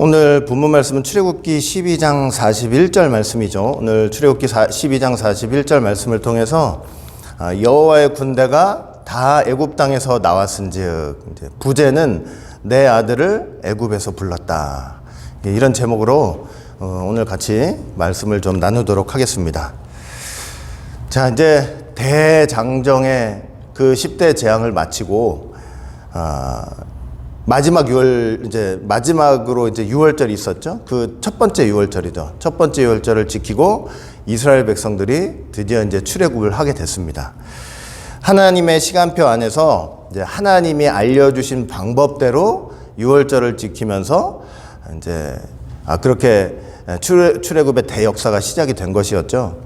오늘 본문 말씀은 출애굽기 12장 41절 말씀이죠. 오늘 출애굽기 12장 41절 말씀을 통해서 여호와의 군대가 다 애굽 땅에서 나왔은즉 부제는 내 아들을 애굽에서 불렀다. 이런 제목으로 오늘 같이 말씀을 좀 나누도록 하겠습니다. 자, 이제 대장정의 그 10대 재앙을 마치고 마지막으로 이제 유월절이 있었죠. 그 첫 번째 유월절이죠. 첫 번째 유월절을 지키고 이스라엘 백성들이 드디어 이제 출애굽을 하게 됐습니다. 하나님의 시간표 안에서 이제 하나님이 알려주신 방법대로 유월절을 지키면서 이제 그렇게 출애굽의 대역사가 시작이 된 것이었죠.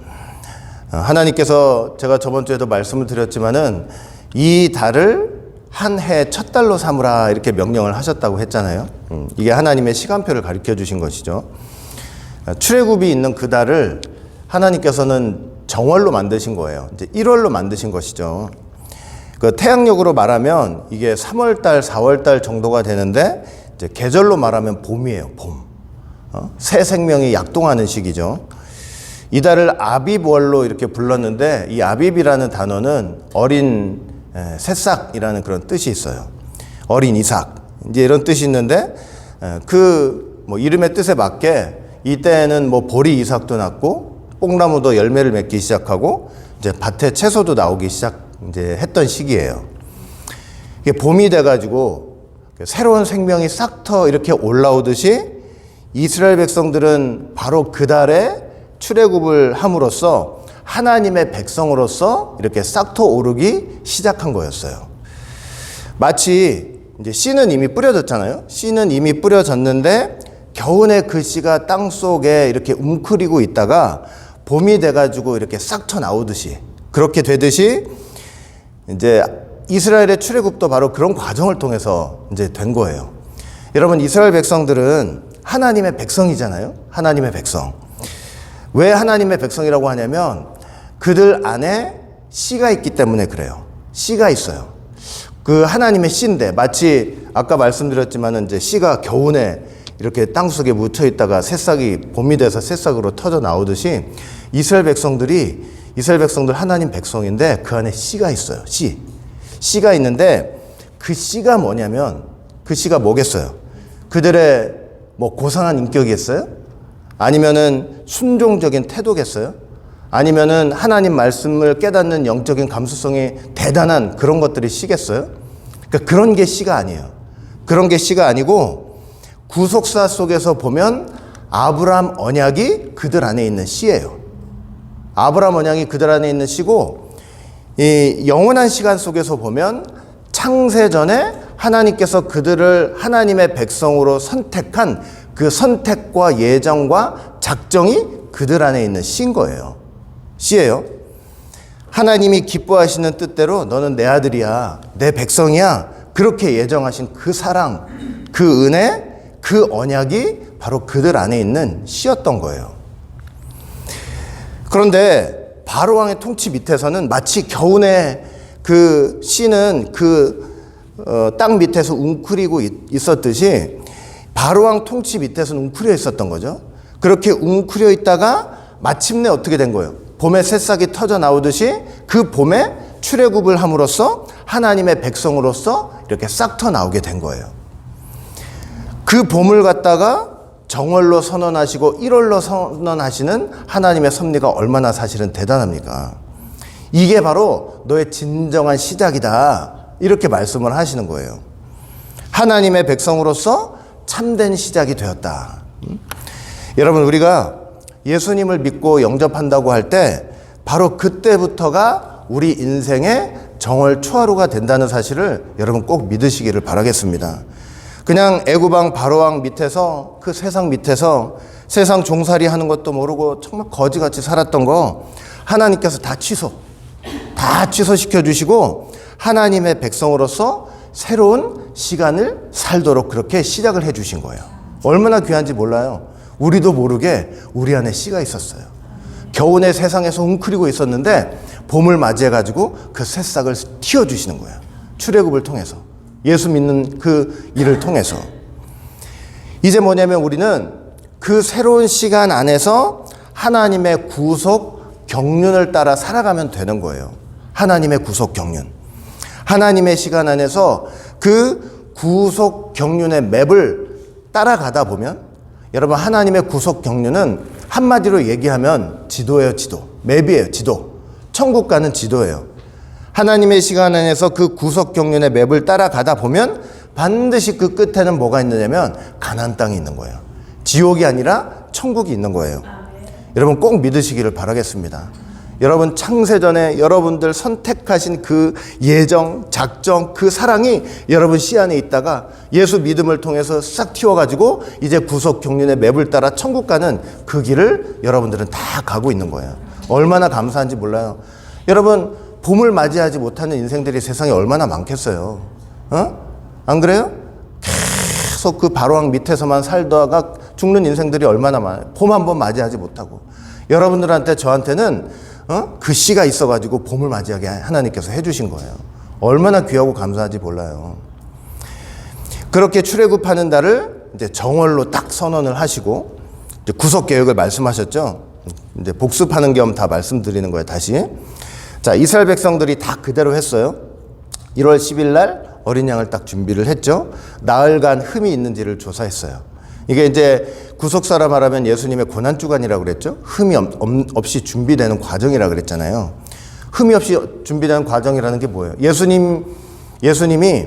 하나님께서 제가 저번 주에도 말씀을 드렸지만은 이 달을 한 해 첫 달로 삼으라 이렇게 명령을 하셨다고 했잖아요. 이게 하나님의 시간표를 가르쳐 주신 것이죠. 출애굽이 있는 그 달을 하나님께서는 정월로 만드신 거예요. 이제 1월로 만드신 것이죠. 그 태양력으로 말하면 이게 3월달, 4월달 정도가 되는데 이제 계절로 말하면 봄이에요. 봄. 새 생명이 약동하는 시기죠. 이 달을 아빕월로 이렇게 불렀는데 이 아빕이라는 단어는 어린 새싹이라는 그런 뜻이 있어요. 어린 이삭. 이제 이런 뜻이 있는데 이름의 뜻에 맞게 이때는 보리 이삭도 났고 뽕나무도 열매를 맺기 시작하고 이제 밭에 채소도 나오기 이제 했던 시기예요. 이게 봄이 돼가지고 새로운 생명이 싹터 이렇게 올라오듯이 이스라엘 백성들은 바로 그 달에 출애굽을 함으로써 하나님의 백성으로서 이렇게 싹터 오르기 시작한 거였어요. 마치 이제 씨는 이미 뿌려졌잖아요. 씨는 이미 뿌려졌는데 겨우내 그 씨가 땅 속에 이렇게 웅크리고 있다가 봄이 돼가지고 이렇게 싹터 나오듯이 그렇게 되듯이 이제 이스라엘의 출애굽도 바로 그런 과정을 통해서 이제 된 거예요. 여러분, 이스라엘 백성들은 하나님의 백성이잖아요. 하나님의 백성. 왜 하나님의 백성이라고 하냐면 그들 안에 씨가 있기 때문에 그래요. 씨가 있어요. 그 하나님의 씨인데 마치 아까 말씀드렸지만은 이제 씨가 겨우내 이렇게 땅 속에 묻혀 있다가 새싹이 봄이 돼서 새싹으로 터져 나오듯이 이스라엘 백성들 하나님 백성인데 그 안에 씨가 있어요. 씨가 있는데 그 씨가 뭐냐면 그 씨가 뭐겠어요? 그들의 고상한 인격이겠어요? 아니면은 순종적인 태도겠어요? 아니면은 하나님 말씀을 깨닫는 영적인 감수성이 대단한 그런 것들이 씨겠어요? 그러니까 그런 게 씨가 아니에요. 그런 게 씨가 아니고 구속사 속에서 보면 아브라함 언약이 그들 안에 있는 씨예요. 아브라함 언약이 그들 안에 있는 씨고 이 영원한 시간 속에서 보면 창세전에 하나님께서 그들을 하나님의 백성으로 선택한 그 선택과 예정과 작정이 그들 안에 있는 씨인 거예요. 씨예요. 하나님이 기뻐하시는 뜻대로 너는 내 아들이야, 내 백성이야, 그렇게 예정하신 그 사랑, 그 은혜, 그 언약이 바로 그들 안에 있는 씨였던 거예요. 그런데 바로왕의 통치 밑에서는 마치 겨우내 그 씨는 땅 밑에서 웅크리고 있었듯이 바로왕 통치 밑에서는 웅크려 있었던 거죠. 그렇게 웅크려 있다가 마침내 어떻게 된 거예요? 봄에 새싹이 터져 나오듯이 그 봄에 출애굽을 함으로써 하나님의 백성으로서 이렇게 싹터 나오게 된 거예요. 그 봄을 갖다가 정월로 선언하시고 1월로 선언하시는 하나님의 섭리가 얼마나 사실은 대단합니까? 이게 바로 너의 진정한 시작이다. 이렇게 말씀을 하시는 거예요. 하나님의 백성으로서 참된 시작이 되었다. 여러분, 우리가 예수님을 믿고 영접한다고 할 때 바로 그때부터가 우리 인생의 정월 초하루가 된다는 사실을 여러분 꼭 믿으시기를 바라겠습니다. 그냥 애굽왕 바로왕 밑에서 그 세상 밑에서 세상 종살이 하는 것도 모르고 정말 거지같이 살았던 거 하나님께서 다 취소시켜 주시고 하나님의 백성으로서 새로운 시간을 살도록 그렇게 시작을 해 주신 거예요. 얼마나 귀한지 몰라요. 우리도 모르게 우리 안에 씨가 있었어요. 겨우내 세상에서 웅크리고 있었는데 봄을 맞이해가지고 그 새싹을 틔워주시는 거예요. 출애굽을 통해서. 예수 믿는 그 일을 통해서. 이제 뭐냐면 우리는 그 새로운 시간 안에서 하나님의 구속 경륜을 따라 살아가면 되는 거예요. 하나님의 구속 경륜. 하나님의 시간 안에서 그 구속 경륜의 맵을 따라가다 보면 여러분 하나님의 구속 경륜은 한마디로 얘기하면 지도예요. 지도. 맵이에요. 지도. 천국 가는 지도예요. 하나님의 시간 안에서 그 구속 경륜의 맵을 따라가다 보면 반드시 그 끝에는 뭐가 있느냐면 가나안 땅이 있는 거예요. 지옥이 아니라 천국이 있는 거예요. 여러분 꼭 믿으시기를 바라겠습니다. 여러분 창세전에 여러분들 선택하신 그 예정, 작정, 그 사랑이 여러분 씨 안에 있다가 예수 믿음을 통해서 싹 튀어가지고 이제 구속 경륜의 맵을 따라 천국 가는 그 길을 여러분들은 다 가고 있는 거예요. 얼마나 감사한지 몰라요. 여러분 봄을 맞이하지 못하는 인생들이 세상에 얼마나 많겠어요. 안 그래요? 계속 그 바로왕 밑에서만 살다가 죽는 인생들이 얼마나 많아요. 봄 한번 맞이하지 못하고. 여러분들한테 저한테는 그 씨가 있어가지고 봄을 맞이하게 하나님께서 해주신 거예요. 얼마나 귀하고 감사한지 몰라요. 그렇게 출애굽하는 날을 이제 정월로 딱 선언을 하시고 이제 구속 계획을 말씀하셨죠. 이제 복습하는 겸 다 말씀드리는 거예요. 다시. 자, 이스라엘 백성들이 다 그대로 했어요. 1월 10일 날 어린 양을 딱 준비를 했죠. 나흘간 흠이 있는지를 조사했어요. 이게 이제 구속사라 말하면 예수님의 고난주간이라고 그랬죠. 흠이 없이 준비되는 과정이라고 그랬잖아요. 흠이 없이 준비되는 과정이라는 게 뭐예요? 예수님이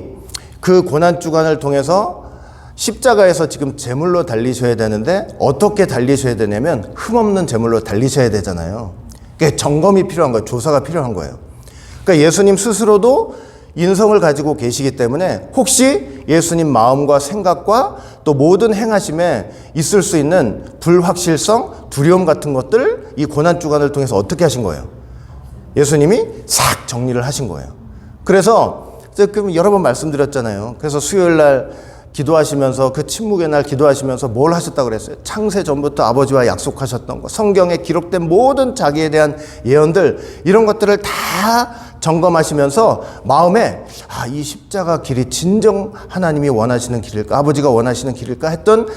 그 고난주간을 통해서 십자가에서 지금 제물로 달리셔야 되는데 어떻게 달리셔야 되냐면 흠 없는 제물로 달리셔야 되잖아요. 그러니까 점검이 필요한 거예요. 조사가 필요한 거예요. 그러니까 예수님 스스로도 인성을 가지고 계시기 때문에 혹시 예수님 마음과 생각과 또 모든 행하심에 있을 수 있는 불확실성, 두려움 같은 것들 이 고난주간을 통해서 어떻게 하신 거예요? 예수님이 싹 정리를 하신 거예요. 그래서 그럼 여러 번 말씀드렸잖아요. 그래서 수요일 날 기도하시면서 그 침묵의 날 기도하시면서 뭘 하셨다고 그랬어요? 창세 전부터 아버지와 약속하셨던 거, 성경에 기록된 모든 자기에 대한 예언들 이런 것들을 다 점검하시면서 마음에 이 십자가 길이 진정 하나님이 원하시는 길일까? 아버지가 원하시는 길일까? 했던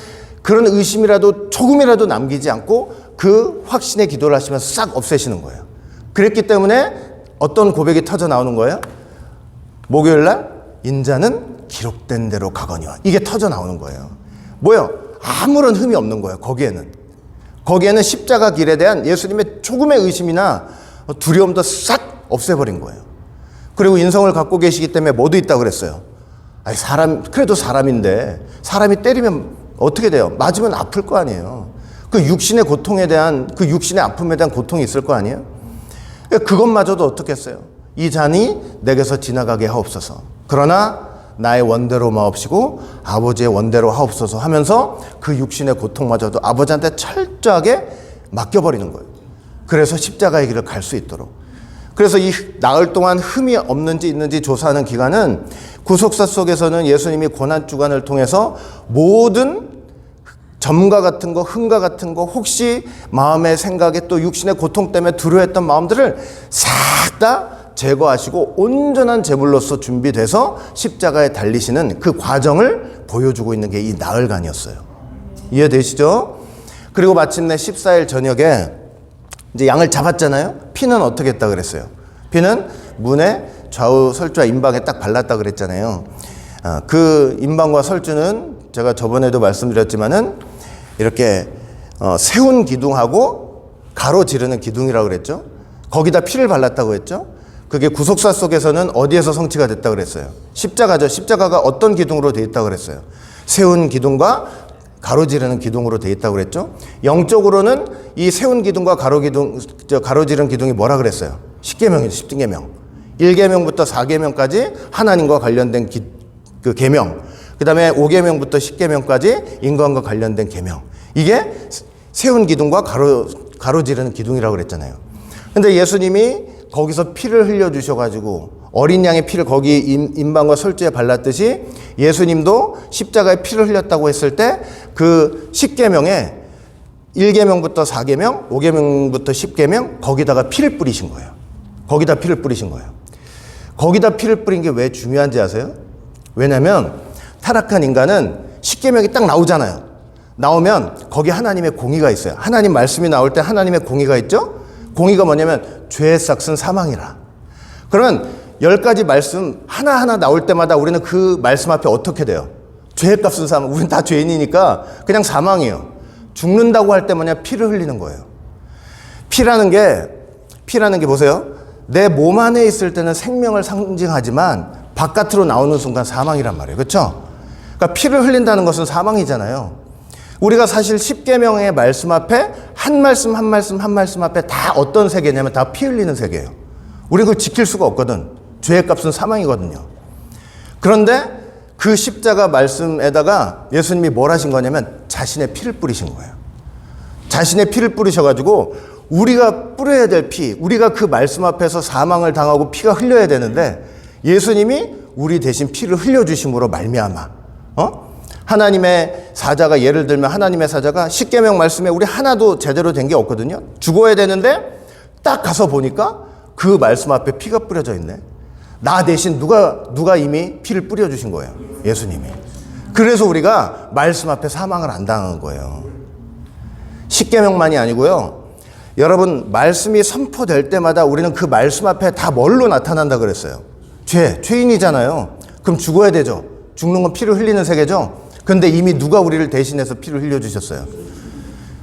그런 의심이라도 조금이라도 남기지 않고 그 확신의 기도를 하시면서 싹 없애시는 거예요. 그랬기 때문에 어떤 고백이 터져 나오는 거예요? 목요일 날 인자는 기록된 대로 가거니와 이게 터져 나오는 거예요. 뭐요? 아무런 흠이 없는 거예요. 거기에는 십자가 길에 대한 예수님의 조금의 의심이나 두려움도 싹 없애버린 거예요. 그리고 인성을 갖고 계시기 때문에 뭐도 있다고 그랬어요. 그래도 사람인데 사람이 때리면 어떻게 돼요? 맞으면 아플 거 아니에요. 그 육신의 고통에 대한 그 육신의 아픔에 대한 고통이 있을 거 아니에요? 그것마저도 어떻게 했어요? 이 잔이 내게서 지나가게 하옵소서. 그러나 나의 원대로 마옵시고 아버지의 원대로 하옵소서 하면서 그 육신의 고통마저도 아버지한테 철저하게 맡겨버리는 거예요. 그래서 십자가의 길을 갈 수 있도록. 그래서 이 나흘 동안 흠이 없는지 있는지 조사하는 기간은 구속사 속에서는 예수님이 고난주간을 통해서 모든 점과 같은 거, 흠과 같은 거, 혹시 마음의 생각에 또 육신의 고통 때문에 두려워했던 마음들을 싹 다 제거하시고 온전한 제물로서 준비돼서 십자가에 달리시는 그 과정을 보여주고 있는 게 이 나흘간이었어요. 이해되시죠? 그리고 마침내 14일 저녁에 이제 양을 잡았잖아요. 피는 어떻게 했다 그랬어요? 피는 문에 좌우 설주와 임방에 딱 발랐다 그랬잖아요. 그 임방과 설주는 제가 저번에도 말씀드렸지만은 이렇게 세운 기둥하고 가로지르는 기둥이라고 그랬죠. 거기다 피를 발랐다고 했죠. 그게 구속사 속에서는 어디에서 성취가 됐다고 그랬어요? 십자가죠. 십자가가 어떤 기둥으로 되어 있다고 그랬어요? 세운 기둥과 가로지르는 기둥으로 되어 있다고 그랬죠. 영적으로는 이 세운 기둥과 가로지르는 기둥이 뭐라 그랬어요? 10계명이죠. 10계명. 1계명부터 4계명까지 하나님과 관련된 그 계명. 그 다음에 5계명부터 10계명까지 인간과 관련된 계명. 이게 세운 기둥과 가로지르는 기둥이라고 그랬잖아요. 근데 예수님이 거기서 피를 흘려주셔가지고 어린 양의 피를 거기 임방과 설주에 발랐듯이 예수님도 십자가에 피를 흘렸다고 했을 때 그 10계명에 1계명부터 4계명, 5계명부터 10계명 거기다가 피를 뿌리신 거예요. 거기다 피를 뿌리신 거예요. 거기다 피를 뿌린 게 왜 중요한지 아세요? 왜냐하면 타락한 인간은 10계명이 딱 나오잖아요. 나오면 거기 하나님의 공의가 있어요. 하나님 말씀이 나올 때 하나님의 공의가 있죠? 공의가 뭐냐면 죄의 싹은 사망이라. 그러면 10가지 말씀 하나하나 나올 때마다 우리는 그 말씀 앞에 어떻게 돼요? 죄의 값은 사망. 우리는 다 죄인이니까 그냥 사망이에요. 죽는다고 할 때 뭐냐? 피를 흘리는 거예요. 피라는 게 보세요. 내 몸 안에 있을 때는 생명을 상징하지만 바깥으로 나오는 순간 사망이란 말이에요. 그렇죠? 그러니까 피를 흘린다는 것은 사망이잖아요. 우리가 사실 십계명의 말씀 앞에 한 말씀 한 말씀 한 말씀 앞에 다 어떤 세계냐면 다 피 흘리는 세계예요. 우리 그걸 지킬 수가 없거든. 죄의 값은 사망이거든요. 그런데 그 십자가 말씀에다가 예수님이 뭘 하신 거냐면 자신의 피를 뿌리신 거예요. 자신의 피를 뿌리셔가지고 우리가 뿌려야 될 피, 우리가 그 말씀 앞에서 사망을 당하고 피가 흘려야 되는데 예수님이 우리 대신 피를 흘려주심으로 말미암아 하나님의 사자가, 예를 들면 하나님의 사자가 십계명 말씀에 우리 하나도 제대로 된 게 없거든요. 죽어야 되는데 딱 가서 보니까 그 말씀 앞에 피가 뿌려져 있네. 나 대신 누가 이미 피를 뿌려주신 거예요. 예수님이. 그래서 우리가 말씀 앞에 사망을 안 당한 거예요. 십계명만이 아니고요. 여러분, 말씀이 선포될 때마다 우리는 그 말씀 앞에 다 뭘로 나타난다 그랬어요? 죄인이잖아요. 그럼 죽어야 되죠. 죽는 건 피를 흘리는 세계죠. 근데 이미 누가 우리를 대신해서 피를 흘려주셨어요.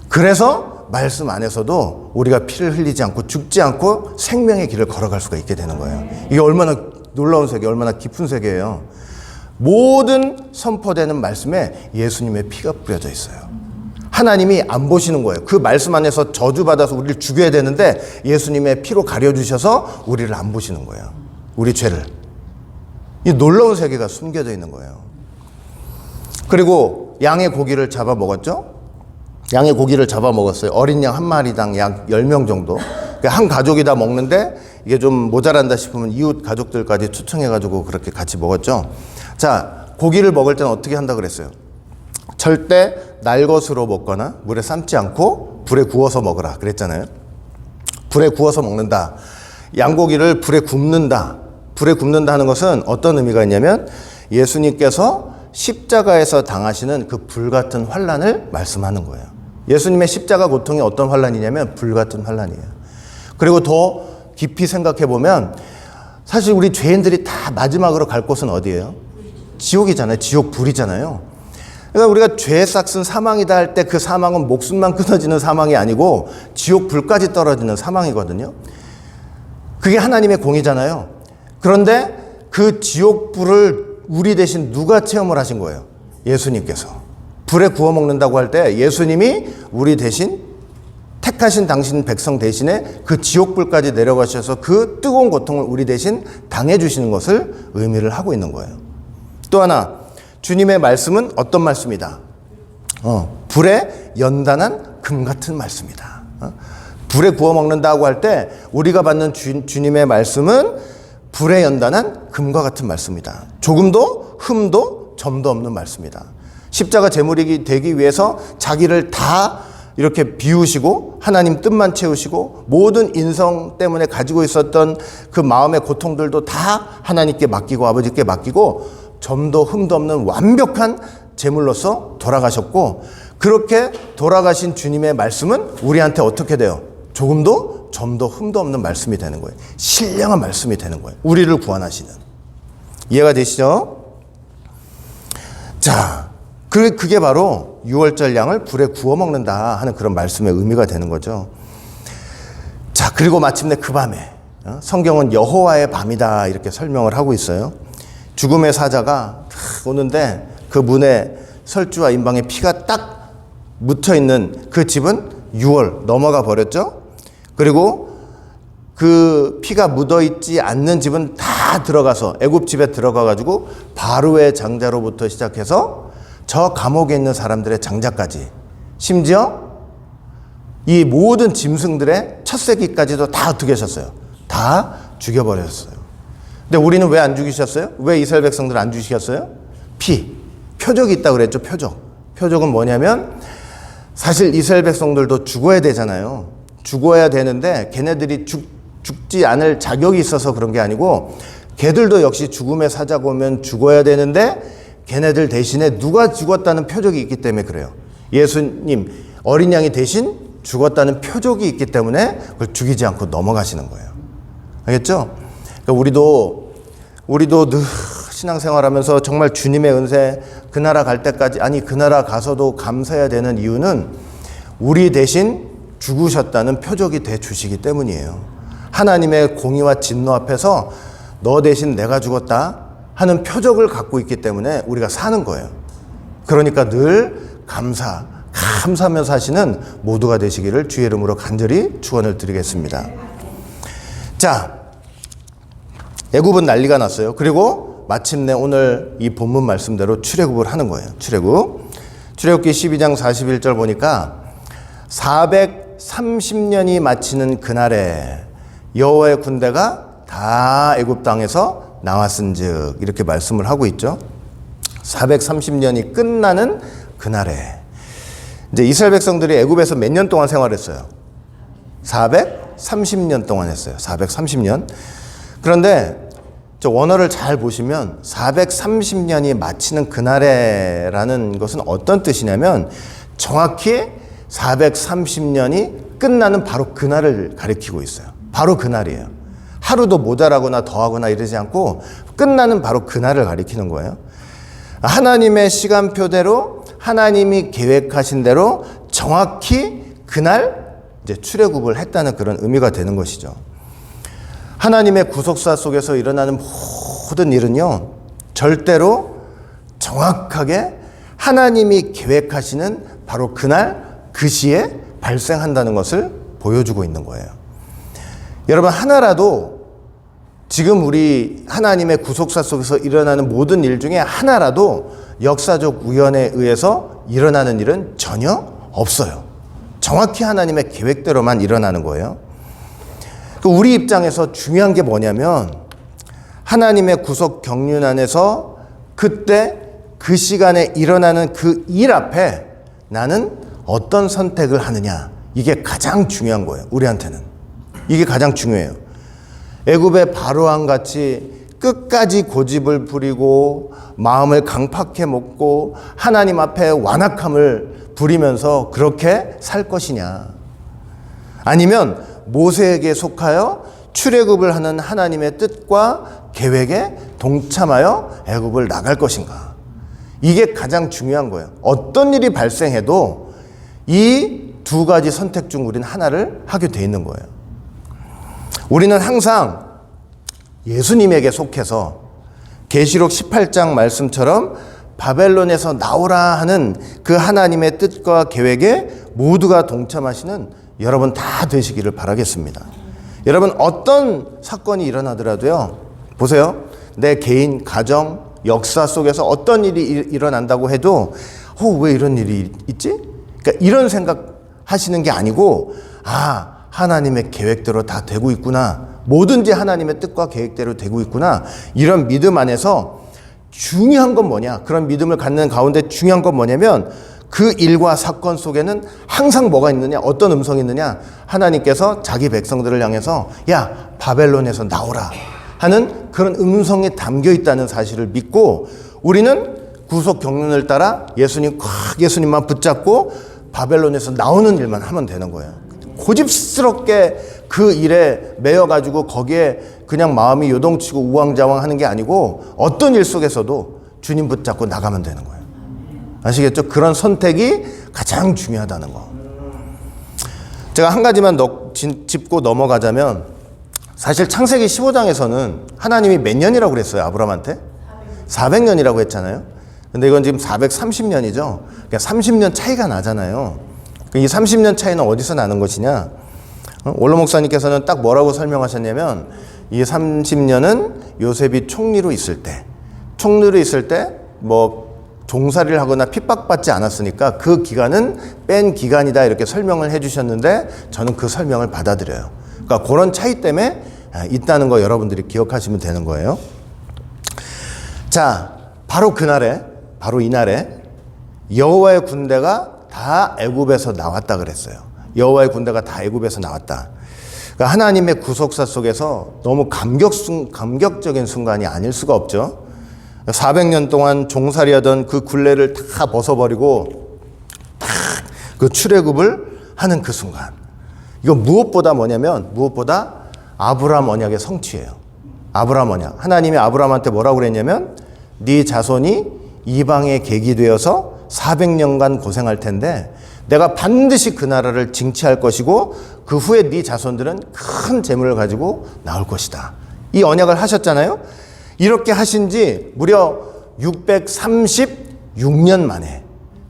그래서 말씀 안에서도 우리가 피를 흘리지 않고 죽지 않고 생명의 길을 걸어갈 수가 있게 되는 거예요. 이게 얼마나 놀라운 세계, 얼마나 깊은 세계예요. 모든 선포되는 말씀에 예수님의 피가 뿌려져 있어요. 하나님이 안 보시는 거예요. 그 말씀 안에서 저주받아서 우리를 죽여야 되는데 예수님의 피로 가려주셔서 우리를 안 보시는 거예요. 우리 죄를. 이 놀라운 세계가 숨겨져 있는 거예요. 그리고 양의 고기를 잡아 먹었죠? 양의 고기를 잡아 먹었어요. 어린 양 한 마리당 약 10명 정도. 한 가족이 다 먹는데 이게 좀 모자란다 싶으면 이웃 가족들까지 초청해가지고 그렇게 같이 먹었죠. 자, 고기를 먹을 때는 어떻게 한다 그랬어요? 절대 날것으로 먹거나 물에 삶지 않고 불에 구워서 먹으라 그랬잖아요. 불에 구워서 먹는다. 양고기를 불에 굽는다. 불에 굽는다 하는 것은 어떤 의미가 있냐면 예수님께서 십자가에서 당하시는 그 불같은 환난을 말씀하는 거예요. 예수님의 십자가 고통이 어떤 환난이냐면 불같은 환난이에요. 그리고 더 깊이 생각해 보면 사실 우리 죄인들이 다 마지막으로 갈 곳은 어디예요? 지옥이잖아요. 지옥 불이잖아요. 그러니까 우리가 죄의 싹은 사망이다 할 때 그 사망은 목숨만 끊어지는 사망이 아니고 지옥 불까지 떨어지는 사망이거든요. 그게 하나님의 공이잖아요. 그런데 그 지옥 불을 우리 대신 누가 체험을 하신 거예요? 예수님께서. 불에 구워 먹는다고 할 때 예수님이 우리 대신 택하신 당신 백성 대신에 그 지옥불까지 내려가셔서 그 뜨거운 고통을 우리 대신 당해주시는 것을 의미를 하고 있는 거예요. 또 하나, 주님의 말씀은 어떤 말씀이다? 불에 연단한 금 같은 말씀이다. 불에 구워 먹는다고 할 때 우리가 받는 주님의 말씀은 불에 연단한 금과 같은 말씀이다. 조금도 흠도 점도 없는 말씀이다. 십자가 제물이 되기 위해서 자기를 다 이렇게 비우시고 하나님 뜻만 채우시고 모든 인성 때문에 가지고 있었던 그 마음의 고통들도 다 하나님께 맡기고 아버지께 맡기고 점도 흠도 없는 완벽한 제물로서 돌아가셨고, 그렇게 돌아가신 주님의 말씀은 우리한테 어떻게 돼요? 조금도 점도 흠도 없는 말씀이 되는 거예요. 신령한 말씀이 되는 거예요. 우리를 구원하시는. 이해가 되시죠? 자, 그게 바로 유월절 양을 불에 구워 먹는다 하는 그런 말씀의 의미가 되는 거죠. 자, 그리고 마침내 그 밤에 성경은 여호와의 밤이다 이렇게 설명을 하고 있어요. 죽음의 사자가 오는데 그 문에 설주와 임방에 피가 딱 묻혀있는 그 집은 6월 넘어가 버렸죠. 그리고 그 피가 묻어있지 않는 집은 다 들어가서 애굽집에 들어가가지고 바로의 장자로부터 시작해서 저 감옥에 있는 사람들의 장자까지, 심지어 이 모든 짐승들의 첫 새끼까지도 다 어떻게 하셨어요? 다 죽여버렸어요. 근데 우리는 왜 안 죽이셨어요? 왜 이스라엘 백성들 안 죽이셨어요? 표적이 있다고 그랬죠. 표적은 뭐냐면 사실 이스라엘 백성들도 죽어야 되잖아요. 죽어야 되는데 걔네들이 죽지 않을 자격이 있어서 그런 게 아니고 걔들도 역시 죽음의 사자가 오면 죽어야 되는데 걔네들 대신에 누가 죽었다는 표적이 있기 때문에 그래요. 예수님 어린 양이 대신 죽었다는 표적이 있기 때문에 그걸 죽이지 않고 넘어가시는 거예요. 알겠죠? 그러니까 우리도 늘 신앙생활하면서 정말 주님의 은혜 그 나라 갈 때까지, 아니 그 나라 가서도 감사해야 되는 이유는 우리 대신 죽으셨다는 표적이 돼 주시기 때문이에요. 하나님의 공의와 진노 앞에서 너 대신 내가 죽었다 하는 표적을 갖고 있기 때문에 우리가 사는 거예요. 그러니까 늘 감사하며 사시는 모두가 되시기를 주의 이름으로 간절히 축원을 드리겠습니다. 자, 애굽은 난리가 났어요. 그리고 마침내 오늘 이 본문 말씀대로 출애굽을 하는 거예요. 출애굽기 12장 41절 보니까 430년이 마치는 그날에 여호와의 군대가 다 애굽 땅에서 나왔은즉, 이렇게 말씀을 하고 있죠. 430년이 끝나는 그날에 이제 이스라엘 백성들이 애굽에서 몇 년 동안 생활했어요? 430년 동안 했어요. 430년. 그런데 저 원어를 잘 보시면 430년이 마치는 그날에라는 것은 어떤 뜻이냐면 정확히 430년이 끝나는 바로 그날을 가리키고 있어요. 바로 그날이에요. 하루도 모자라거나 더하거나 이러지 않고 끝나는 바로 그날을 가리키는 거예요. 하나님의 시간표대로 하나님이 계획하신 대로 정확히 그날 이제 출애굽을 했다는 그런 의미가 되는 것이죠. 하나님의 구속사 속에서 일어나는 모든 일은요, 절대로 정확하게 하나님이 계획하시는 바로 그날 그 시에 발생한다는 것을 보여주고 있는 거예요. 여러분, 하나라도 지금 우리 하나님의 구속사 속에서 일어나는 모든 일 중에 하나라도 역사적 우연에 의해서 일어나는 일은 전혀 없어요. 정확히 하나님의 계획대로만 일어나는 거예요. 우리 입장에서 중요한 게 뭐냐면 하나님의 구속 경륜 안에서 그때 그 시간에 일어나는 그 일 앞에 나는 어떤 선택을 하느냐, 이게 가장 중요한 거예요. 우리한테는 이게 가장 중요해요. 애굽의 바로왕 같이 끝까지 고집을 부리고 마음을 강팍해 먹고 하나님 앞에 완악함을 부리면서 그렇게 살 것이냐, 아니면 모세에게 속하여 출애굽을 하는 하나님의 뜻과 계획에 동참하여 애굽을 나갈 것인가. 이게 가장 중요한 거예요. 어떤 일이 발생해도 이 두 가지 선택 중 우리는 하나를 하게 돼 있는 거예요. 우리는 항상 예수님에게 속해서 계시록 18장 말씀처럼 바벨론에서 나오라 하는 그 하나님의 뜻과 계획에 모두가 동참하시는 여러분 다 되시기를 바라겠습니다. 여러분, 어떤 사건이 일어나더라도요, 보세요. 내 개인, 가정, 역사 속에서 어떤 일이 일어난다고 해도 왜 이런 일이 있지? 그러니까 이런 생각 하시는 게 아니고, 하나님의 계획대로 다 되고 있구나, 뭐든지 하나님의 뜻과 계획대로 되고 있구나, 이런 믿음 안에서 중요한 건 뭐냐, 그런 믿음을 갖는 가운데 중요한 건 뭐냐면 그 일과 사건 속에는 항상 뭐가 있느냐, 어떤 음성이 있느냐, 하나님께서 자기 백성들을 향해서 야, 바벨론에서 나오라 하는 그런 음성이 담겨 있다는 사실을 믿고 우리는 구속 경륜을 따라 예수님만 붙잡고 바벨론에서 나오는 일만 하면 되는 거예요. 고집스럽게 그 일에 매여가지고 거기에 그냥 마음이 요동치고 우왕좌왕 하는 게 아니고 어떤 일 속에서도 주님 붙잡고 나가면 되는 거예요. 아시겠죠? 그런 선택이 가장 중요하다는 거. 제가 한 가지만 짚고 넘어가자면, 사실 창세기 15장에서는 하나님이 몇 년이라고 그랬어요? 아브라함한테? 400년이라고 했잖아요. 근데 이건 지금 430년이죠. 그러니까 30년 차이가 나잖아요. 이 30년 차이는 어디서 나는 것이냐? 원로 목사님께서는 딱 뭐라고 설명하셨냐면, 이 30년은 요셉이 총리로 있을 때 종살이를 하거나 핍박받지 않았으니까 그 기간은 뺀 기간이다, 이렇게 설명을 해주셨는데 저는 그 설명을 받아들여요. 그러니까 그런 차이 때문에 있다는 거 여러분들이 기억하시면 되는 거예요. 자, 바로 이날에 여호와의 군대가 다 애굽에서 나왔다 그랬어요. 여호와의 군대가 다 애굽에서 나왔다. 그러니까 하나님의 구속사 속에서 너무 감격적인 순간이 아닐 수가 없죠. 400년 동안 종살이하던 그 굴레를 다 벗어버리고 다 그 출애굽을 하는 그 순간. 이거 무엇보다 뭐냐면 무엇보다 아브라함 언약의 성취예요. 아브라함 언약. 하나님이 아브라함한테 뭐라고 그랬냐면 네 자손이 이방의 객이 되어서 400년간 고생할 텐데 내가 반드시 그 나라를 징치할 것이고 그 후에 네 자손들은 큰 재물을 가지고 나올 것이다. 이 언약을 하셨잖아요. 이렇게 하신 지 무려 636년 만에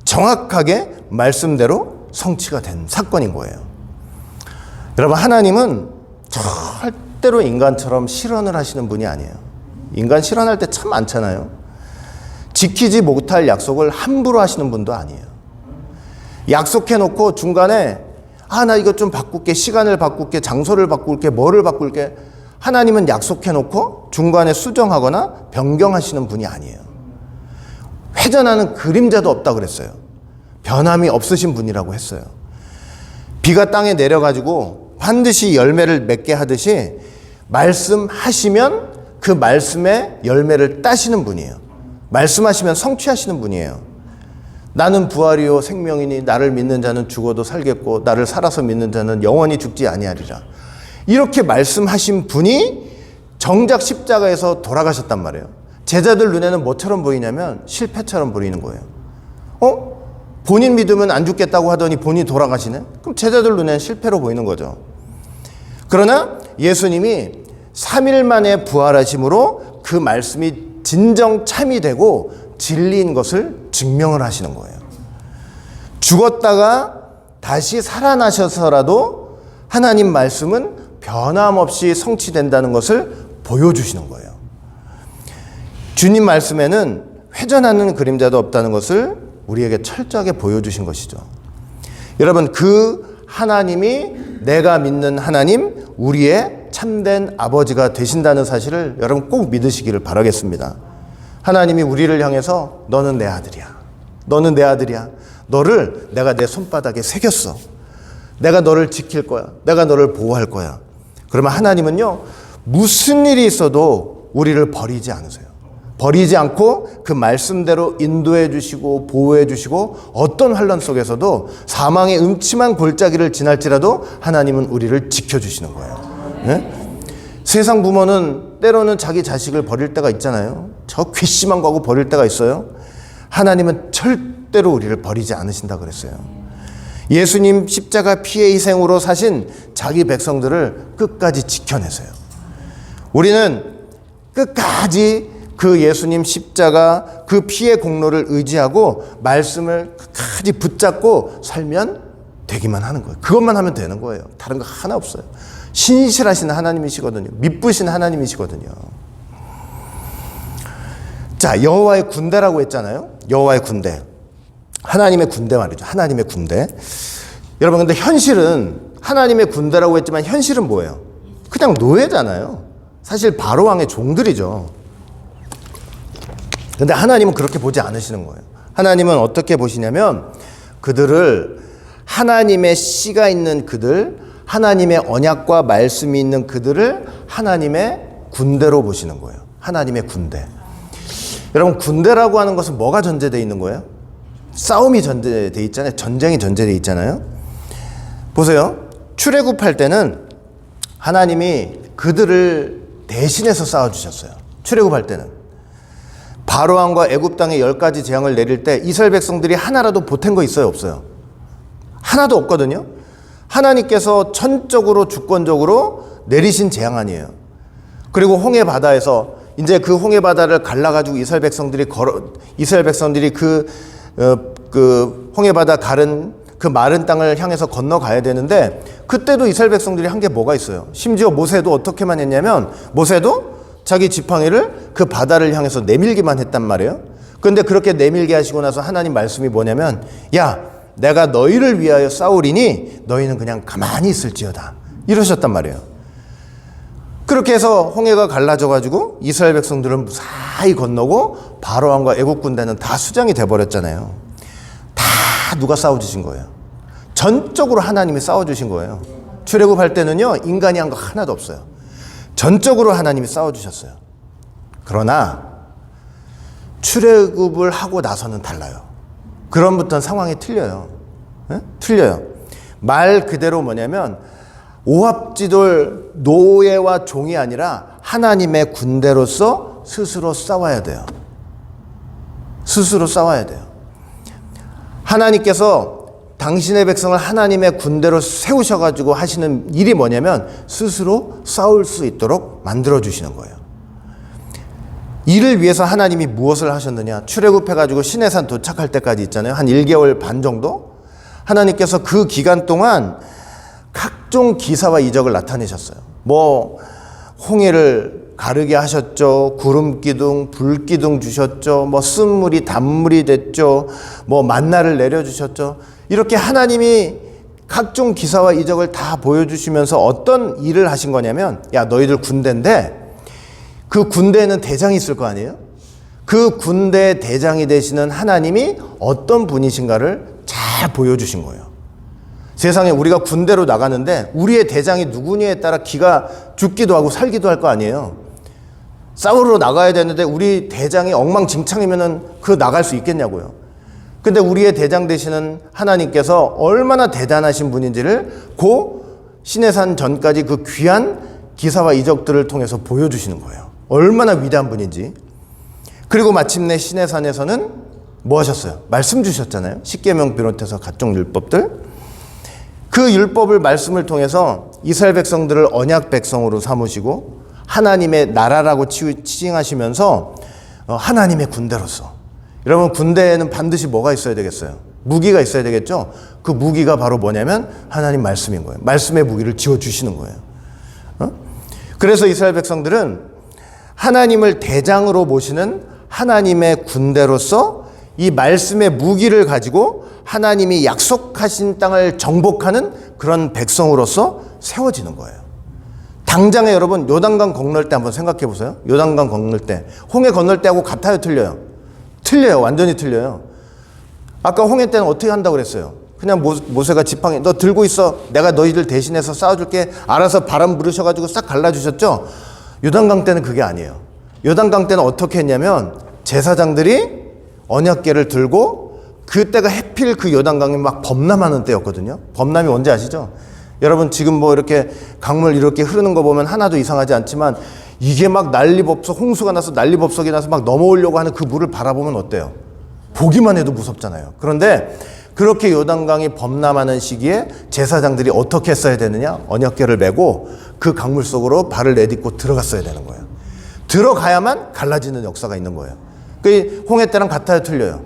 정확하게 말씀대로 성취가 된 사건인 거예요. 여러분, 하나님은 절대로 인간처럼 실언을 하시는 분이 아니에요. 인간 실언할 때 참 많잖아요. 지키지 못할 약속을 함부로 하시는 분도 아니에요. 약속해놓고 중간에 나 이것 좀 바꿀게, 시간을 바꿀게, 장소를 바꿀게, 뭐를 바꿀게. 하나님은 약속해놓고 중간에 수정하거나 변경하시는 분이 아니에요. 회전하는 그림자도 없다 그랬어요. 변함이 없으신 분이라고 했어요. 비가 땅에 내려가지고 반드시 열매를 맺게 하듯이 말씀하시면 그 말씀의 열매를 따시는 분이에요. 말씀하시면 성취하시는 분이에요. 나는 부활이요 생명이니 나를 믿는 자는 죽어도 살겠고 나를 살아서 믿는 자는 영원히 죽지 아니하리라. 이렇게 말씀하신 분이 정작 십자가에서 돌아가셨단 말이에요. 제자들 눈에는 뭐처럼 보이냐면 실패처럼 보이는 거예요. 본인 믿으면 안 죽겠다고 하더니 본인이 돌아가시네? 그럼 제자들 눈에는 실패로 보이는 거죠. 그러나 예수님이 3일 만에 부활하심으로 그 말씀이 진정 참이 되고 진리인 것을 증명을 하시는 거예요. 죽었다가 다시 살아나셔서라도 하나님 말씀은 변함없이 성취된다는 것을 보여주시는 거예요. 주님 말씀에는 회전하는 그림자도 없다는 것을 우리에게 철저하게 보여주신 것이죠. 여러분, 그 하나님이 내가 믿는 하나님, 우리의 참된 아버지가 되신다는 사실을 여러분 꼭 믿으시기를 바라겠습니다. 하나님이 우리를 향해서 너는 내 아들이야. 너는 내 아들이야. 너를 내가 내 손바닥에 새겼어. 내가 너를 지킬 거야. 내가 너를 보호할 거야. 그러면 하나님은요, 무슨 일이 있어도 우리를 버리지 않으세요. 버리지 않고 그 말씀대로 인도해 주시고 보호해 주시고 어떤 환난 속에서도 사망의 음침한 골짜기를 지날지라도 하나님은 우리를 지켜주시는 거예요. 네? 세상 부모는 때로는 자기 자식을 버릴 때가 있잖아요. 저 괘씸한 거하고 버릴 때가 있어요. 하나님은 절대로 우리를 버리지 않으신다 그랬어요. 예수님 십자가 피의 희생으로 사신 자기 백성들을 끝까지 지켜내세요. 우리는 끝까지 그 예수님 십자가 그 피의 공로를 의지하고 말씀을 끝까지 붙잡고 살면 되기만 하는 거예요. 그것만 하면 되는 거예요. 다른 거 하나 없어요. 신실하신 하나님이시거든요. 미쁘신 하나님이시거든요. 자, 여호와의 군대라고 했잖아요. 여호와의 군대. 하나님의 군대 말이죠. 하나님의 군대. 여러분, 근데 현실은 하나님의 군대라고 했지만 현실은 뭐예요? 그냥 노예잖아요. 사실 바로왕의 종들이죠. 근데 하나님은 그렇게 보지 않으시는 거예요. 하나님은 어떻게 보시냐면 그들을 하나님의 씨가 있는 그들, 하나님의 언약과 말씀이 있는 그들을 하나님의 군대로 보시는 거예요. 하나님의 군대. 여러분, 군대라고 하는 것은 뭐가 전제되어 있는 거예요? 싸움이 전제되어 있잖아요. 전쟁이 전제되어 있잖아요. 보세요. 출애굽할 때는 하나님이 그들을 대신해서 싸워주셨어요. 출애굽할 때는. 바로왕과 애굽 땅에 10가지 재앙을 내릴 때 이스라엘 백성들이 하나라도 보탠 거 있어요, 없어요? 하나도 없거든요. 하나님께서 전적으로 주권적으로 내리신 재앙 아니에요. 그리고 홍해 바다에서 이제 그 홍해 바다를 갈라가지고 이스라엘 백성들이 그 홍해 바다 가른 그 마른 땅을 향해서 건너가야 되는데 그때도 이스라엘 백성들이 한 게 뭐가 있어요? 심지어 모세도 어떻게만 했냐면 모세도 자기 지팡이를 그 바다를 향해서 내밀기만 했단 말이에요. 그런데 그렇게 내밀게 하시고 나서 하나님 말씀이 뭐냐면 야, 내가 너희를 위하여 싸우리니 너희는 그냥 가만히 있을지어다 이러셨단 말이에요. 그렇게 해서 홍해가 갈라져가지고 이스라엘 백성들은 무사히 건너고 바로왕과 애국 군대는 다 수장이 돼버렸잖아요. 다 누가 싸워주신 거예요? 전적으로 하나님이 싸워주신 거예요. 출애굽할 때는요, 인간이 한 거 하나도 없어요. 전적으로 하나님이 싸워주셨어요. 그러나 출애굽을 하고 나서는 달라요. 그럼부터는 상황이 틀려요. 예? 틀려요. 말 그대로 뭐냐면 오합지졸 노예와 종이 아니라 하나님의 군대로서 스스로 싸워야 돼요. 스스로 싸워야 돼요. 하나님께서 당신의 백성을 하나님의 군대로 세우셔가지고 하시는 일이 뭐냐면 스스로 싸울 수 있도록 만들어주시는 거예요. 이를 위해서 하나님이 무엇을 하셨느냐? 출애굽해가지고 시내산 도착할 때까지 있잖아요. 한 1개월 반 정도? 하나님께서 그 기간 동안 각종 기사와 이적을 나타내셨어요. 뭐 홍해를 가르게 하셨죠. 구름 기둥, 불 기둥 주셨죠. 뭐 쓴물이 단물이 됐죠. 뭐 만나를 내려주셨죠. 이렇게 하나님이 각종 기사와 이적을 다 보여주시면서 어떤 일을 하신 거냐면, 야, 너희들 군대인데 그 군대에는 대장이 있을 거 아니에요? 그 군대의 대장이 되시는 하나님이 어떤 분이신가를 잘 보여주신 거예요. 세상에 우리가 군대로 나가는데 우리의 대장이 누구냐에 따라 기가 죽기도 하고 살기도 할 거 아니에요. 싸우러 나가야 되는데 우리 대장이 엉망진창이면은 그 나갈 수 있겠냐고요. 근데 우리의 대장 되시는 하나님께서 얼마나 대단하신 분인지를 그 시내산 전까지 그 귀한 기사와 이적들을 통해서 보여주시는 거예요. 얼마나 위대한 분인지. 그리고 마침내 시내산에서는 뭐 하셨어요? 말씀 주셨잖아요. 십계명 비롯해서 각종 율법들. 그 율법을 말씀을 통해서 이스라엘 백성들을 언약 백성으로 삼으시고 하나님의 나라라고 치징하시면서 하나님의 군대로서. 여러분, 군대에는 반드시 뭐가 있어야 되겠어요? 무기가 있어야 되겠죠? 그 무기가 바로 뭐냐면 하나님 말씀인 거예요. 말씀의 무기를 지어주시는 거예요. 그래서 이스라엘 백성들은 하나님을 대장으로 모시는 하나님의 군대로서 이 말씀의 무기를 가지고 하나님이 약속하신 땅을 정복하는 그런 백성으로서 세워지는 거예요. 당장에 여러분 요단강 건널 때 한번 생각해 보세요. 요단강 건널 때 홍해 건널 때하고 같아요, 틀려요? 틀려요. 완전히 틀려요. 아까 홍해 때는 어떻게 한다고 그랬어요? 그냥 모세가 지팡이 너 들고 있어, 내가 너희들 대신해서 싸워줄게, 알아서 바람 부르셔가지고 싹 갈라주셨죠? 요단강 때는 그게 아니에요. 요단강 때는 어떻게 했냐면 제사장들이 언약궤를 들고, 그때가 해필 그 요단강이 막 범람하는 때였거든요. 범람이 뭔지 아시죠? 여러분 지금 뭐 이렇게 강물 이렇게 흐르는 거 보면 하나도 이상하지 않지만 이게 막 난리법석, 홍수가 나서 난리법석이 나서 막 넘어오려고 하는 그 물을 바라보면 어때요? 보기만 해도 무섭잖아요. 그런데 그렇게 요단강이 범람하는 시기에 제사장들이 어떻게 했어야 되느냐? 언약궤를 메고 그 강물 속으로 발을 내딛고 들어갔어야 되는 거예요. 들어가야만 갈라지는 역사가 있는 거예요. 그 홍해 때랑 같아요, 틀려요?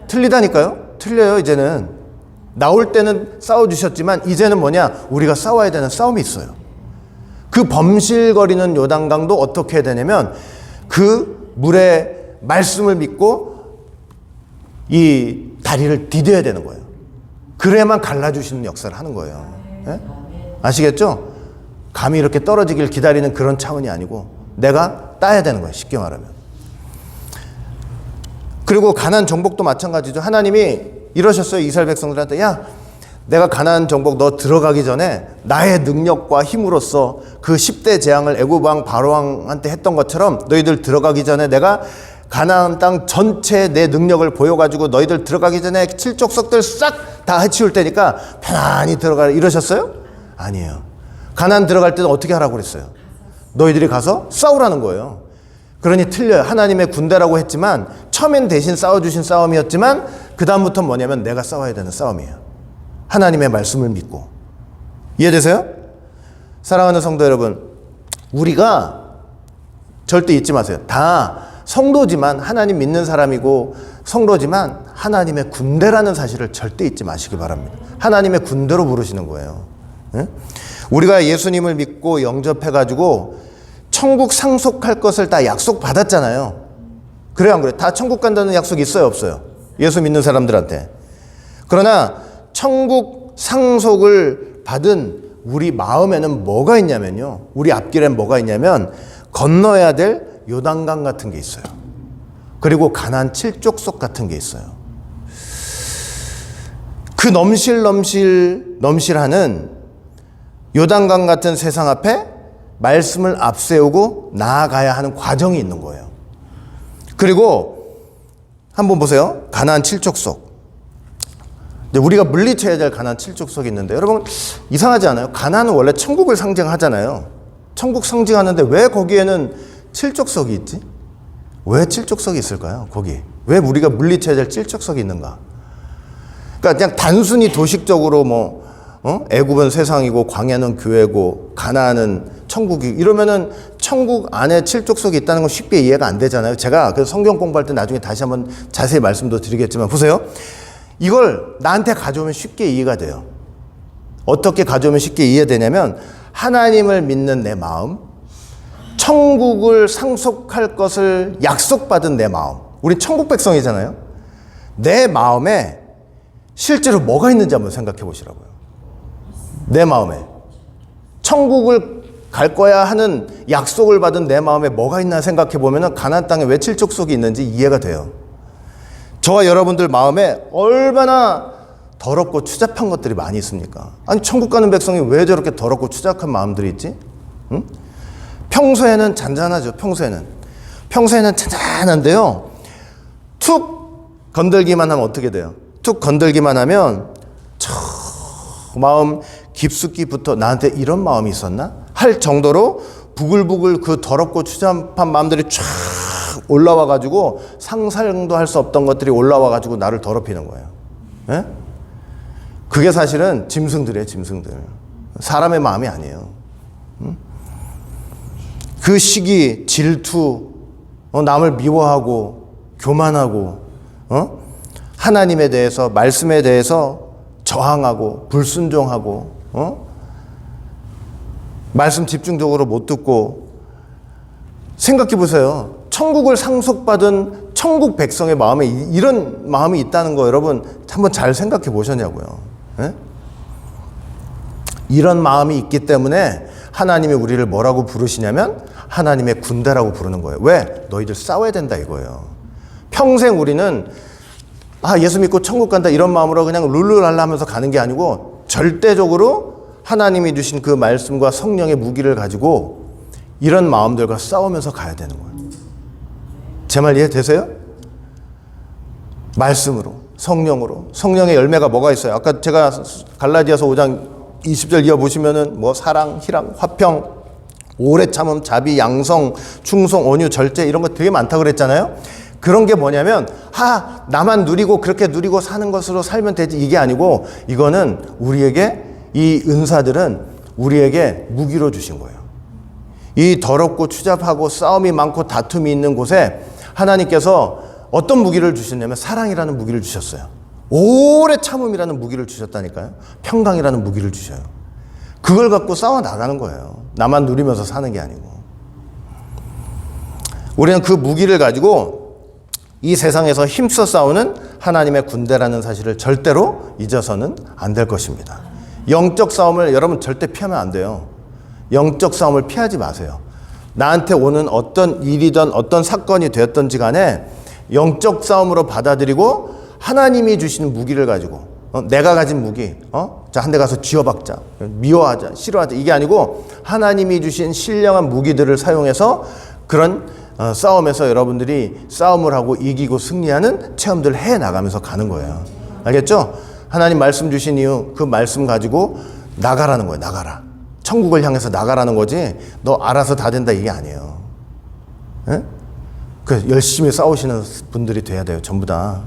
틀리다니까요? 틀려요. 이제는 나올 때는 싸워주셨지만 이제는 뭐냐? 우리가 싸워야 되는 싸움이 있어요. 그 범실거리는 요단강도 어떻게 해야 되냐면 그 물의 말씀을 믿고 이 다리를 디뎌야 되는 거예요. 그래야만 갈라주시는 역사를 하는 거예요. 네? 아시겠죠? 감이 이렇게 떨어지길 기다리는 그런 차원이 아니고 내가 따야 되는 거예요. 쉽게 말하면. 그리고 가나안 정복도 마찬가지죠. 하나님이 이러셨어요. 이스라엘 백성들한테, 야, 내가 가나안 정복 너 들어가기 전에 나의 능력과 힘으로써 그 10대 재앙을 애굽 왕 바로 왕한테 했던 것처럼 너희들 들어가기 전에 내가 가나안 땅 전체에 내 능력을 보여가지고 너희들 들어가기 전에 칠족석들 싹 다 해치울 테니까 편안히 들어가라 이러셨어요? 아니에요. 가나안 들어갈 때는 어떻게 하라고 그랬어요? 너희들이 가서 싸우라는 거예요. 그러니 틀려요. 하나님의 군대라고 했지만 처음엔 대신 싸워주신 싸움이었지만 그 다음부터는 뭐냐면 내가 싸워야 되는 싸움이에요. 하나님의 말씀을 믿고. 이해되세요? 사랑하는 성도 여러분, 우리가 절대 잊지 마세요. 다 성도지만, 하나님 믿는 사람이고 성도지만 하나님의 군대라는 사실을 절대 잊지 마시기 바랍니다. 하나님의 군대로 부르시는 거예요. 네? 우리가 예수님을 믿고 영접해가지고 천국 상속할 것을 다 약속 받았잖아요. 그래요, 안 그래요? 다 천국 간다는 약속 있어요, 없어요? 예수 믿는 사람들한테. 그러나 천국 상속을 받은 우리 마음에는 뭐가 있냐면요, 우리 앞길엔 뭐가 있냐면 건너야 될 요단강 같은 게 있어요. 그리고 가나안 칠족속 같은 게 있어요. 그 넘실하는 요단강 같은 세상 앞에 말씀을 앞세우고 나아가야 하는 과정이 있는 거예요. 그리고 한번 보세요. 가나안 칠족속. 근데 우리가 물리쳐야 될 가나안 7족속이 있는데 여러분 이상하지 않아요? 가나안은 원래 천국을 상징하잖아요. 천국 상징하는데 왜 거기에는 7족속이 있지? 왜 7족속이 있을까요? 거기 왜 우리가 물리쳐야 될 7족속이 있는가? 그러니까 그냥 단순히 도식적으로 애굽은 세상이고 광야는 교회고 가나안은 천국이 이러면은 천국 안에 7족속이 있다는 건 쉽게 이해가 안 되잖아요. 제가 그래서 성경 공부할 때 나중에 다시 한번 자세히 말씀도 드리겠지만 보세요. 이걸 나한테 가져오면 쉽게 이해가 돼요. 어떻게 가져오면 쉽게 이해되냐면 하나님을 믿는 내 마음, 천국을 상속할 것을 약속받은 내 마음. 우리 천국 백성이잖아요. 내 마음에 실제로 뭐가 있는지 한번 생각해 보시라고요. 내 마음에 천국을 갈 거야 하는 약속을 받은 내 마음에 뭐가 있나 생각해 보면 가나안 땅에 왜 7족속이 있는지 이해가 돼요. 저와 여러분들 마음에 얼마나 더럽고 추잡한 것들이 많이 있습니까? 아니 천국 가는 백성이 왜 저렇게 더럽고 추잡한 마음들이 있지? 응? 평소에는 잔잔하죠. 평소에는 잔잔한데요. 툭 건들기만 하면 어떻게 돼요? 툭 건들기만 하면 마음 깊숙이부터 나한테 이런 마음이 있었나? 할 정도로 부글부글 그 더럽고 추잡한 마음들이 쫙 올라와가지고 상상도 할 수 없던 것들이 올라와가지고 나를 더럽히는 거예요. 예? 그게 사실은 짐승들이에요, 짐승들. 사람의 마음이 아니에요. 그 시기, 질투, 남을 미워하고, 교만하고, 하나님에 대해서, 말씀에 대해서 저항하고, 불순종하고, 말씀 집중적으로 못 듣고, 생각해 보세요. 천국을 상속받은 천국 백성의 마음에 이런 마음이 있다는 거 여러분 한번 잘 생각해 보셨냐고요. 예? 이런 마음이 있기 때문에 하나님이 우리를 뭐라고 부르시냐면 하나님의 군대라고 부르는 거예요. 왜? 너희들 싸워야 된다 이거예요. 평생 우리는 예수 믿고 천국 간다 이런 마음으로 그냥 룰루랄라 하면서 가는 게 아니고 절대적으로 하나님이 주신 그 말씀과 성령의 무기를 가지고 이런 마음들과 싸우면서 가야 되는 거예요. 제 말 이해되세요? 말씀으로, 성령으로. 성령의 열매가 뭐가 있어요? 아까 제가 갈라디아서 5장 20절 이어보시면은 사랑, 희랑, 화평, 오래 참음, 자비, 양성, 충성, 온유, 절제 이런 거 되게 많다고 그랬잖아요. 그런 게 뭐냐면 나만 누리고 그렇게 누리고 사는 것으로 살면 되지 이게 아니고 이거는 우리에게 이 은사들은 우리에게 무기로 주신 거예요. 이 더럽고 추잡하고 싸움이 많고 다툼이 있는 곳에 하나님께서 어떤 무기를 주셨냐면 사랑이라는 무기를 주셨어요. 오래 참음이라는 무기를 주셨다니까요. 평강이라는 무기를 주셔요. 그걸 갖고 싸워 나가는 거예요. 나만 누리면서 사는 게 아니고. 우리는 그 무기를 가지고 이 세상에서 힘써 싸우는 하나님의 군대라는 사실을 절대로 잊어서는 안 될 것입니다. 영적 싸움을 여러분 절대 피하면 안 돼요. 영적 싸움을 피하지 마세요. 나한테 오는 어떤 일이든 어떤 사건이 되었든지 간에 영적 싸움으로 받아들이고 하나님이 주시는 무기를 가지고 내가 가진 무기 자, 한 대 가서 쥐어박자, 미워하자, 싫어하자 이게 아니고 하나님이 주신 신령한 무기들을 사용해서 그런 싸움에서 여러분들이 싸움을 하고 이기고 승리하는 체험들을 해나가면서 가는 거예요. 알겠죠? 하나님 말씀 주신 이유 그 말씀 가지고 나가라는 거예요. 나가라. 천국을 향해서 나가라는 거지 너 알아서 다 된다 이게 아니에요. 예? 그 열심히 싸우시는 분들이 돼야 돼요. 전부 다.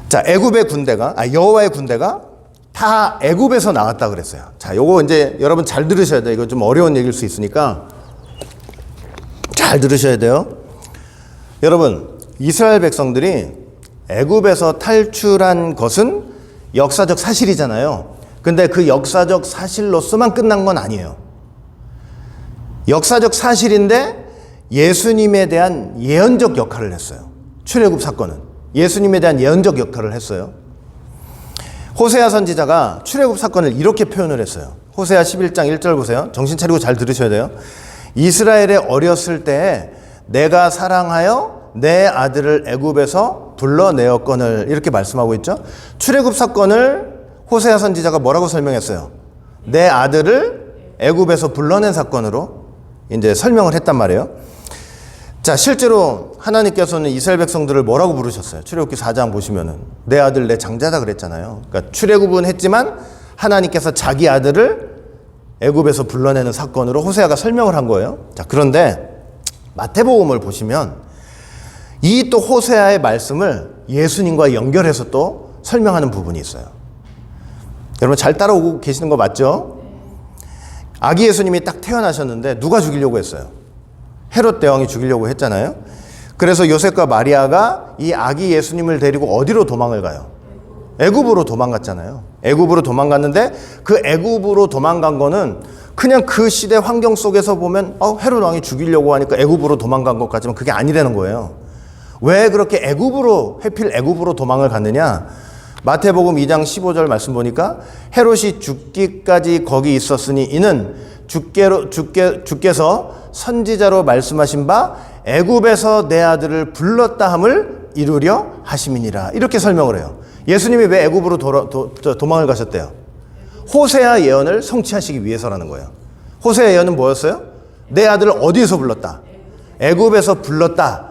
자, 애굽의 군대가 여호와의 군대가 다 애굽에서 나왔다 그랬어요. 자, 요거 이제 여러분 잘 들으셔야 돼요. 이거 좀 어려운 얘기일 수 있으니까 잘 들으셔야 돼요. 여러분, 이스라엘 백성들이 애굽에서 탈출한 것은 역사적 사실이잖아요. 근데 그 역사적 사실로서만 끝난 건 아니에요. 역사적 사실인데 예수님에 대한 예언적 역할을 했어요. 출애굽 사건은 예수님에 대한 예언적 역할을 했어요. 호세아 선지자가 출애굽 사건을 이렇게 표현을 했어요. 호세아 11장 1절 보세요. 정신 차리고 잘 들으셔야 돼요. 이스라엘에 어렸을 때에 내가 사랑하여 내 아들을 애굽에서 불러내었거늘 이렇게 말씀하고 있죠. 출애굽 사건을 호세아 선지자가 뭐라고 설명했어요? 내 아들을 애굽에서 불러낸 사건으로 이제 설명을 했단 말이에요. 자, 실제로 하나님께서는 이스라엘 백성들을 뭐라고 부르셨어요? 출애굽기 4장 보시면은 내 아들 내 장자다 그랬잖아요. 그러니까 출애굽은 했지만 하나님께서 자기 아들을 애굽에서 불러내는 사건으로 호세아가 설명을 한 거예요. 자, 그런데 마태복음을 보시면 이 또 호세아의 말씀을 예수님과 연결해서 또 설명하는 부분이 있어요. 여러분 잘 따라오고 계시는 거 맞죠? 아기 예수님이 딱 태어나셨는데 누가 죽이려고 했어요? 헤롯 대왕이 죽이려고 했잖아요. 그래서 요셉과 마리아가 이 아기 예수님을 데리고 어디로 도망을 가요? 애굽으로 도망갔잖아요. 애굽으로 도망갔는데 그 애굽으로 도망간 거는 그냥 그 시대 환경 속에서 보면 헤롯 왕이 죽이려고 하니까 애굽으로 도망간 것 같지만 그게 아니라는 거예요. 왜 그렇게 하필 애굽으로 도망을 갔느냐? 마태복음 2장 15절 말씀 보니까 헤롯이 죽기까지 거기 있었으니 이는 주께서 선지자로 말씀하신 바 애굽에서 내 아들을 불렀다 함을 이루려 하심이니라. 이렇게 설명을 해요. 예수님이 왜 애굽으로 도망을 가셨대요? 호세아 예언을 성취하시기 위해서라는 거예요. 호세아 예언은 뭐였어요? 내 아들을 어디에서 불렀다? 애굽에서 불렀다.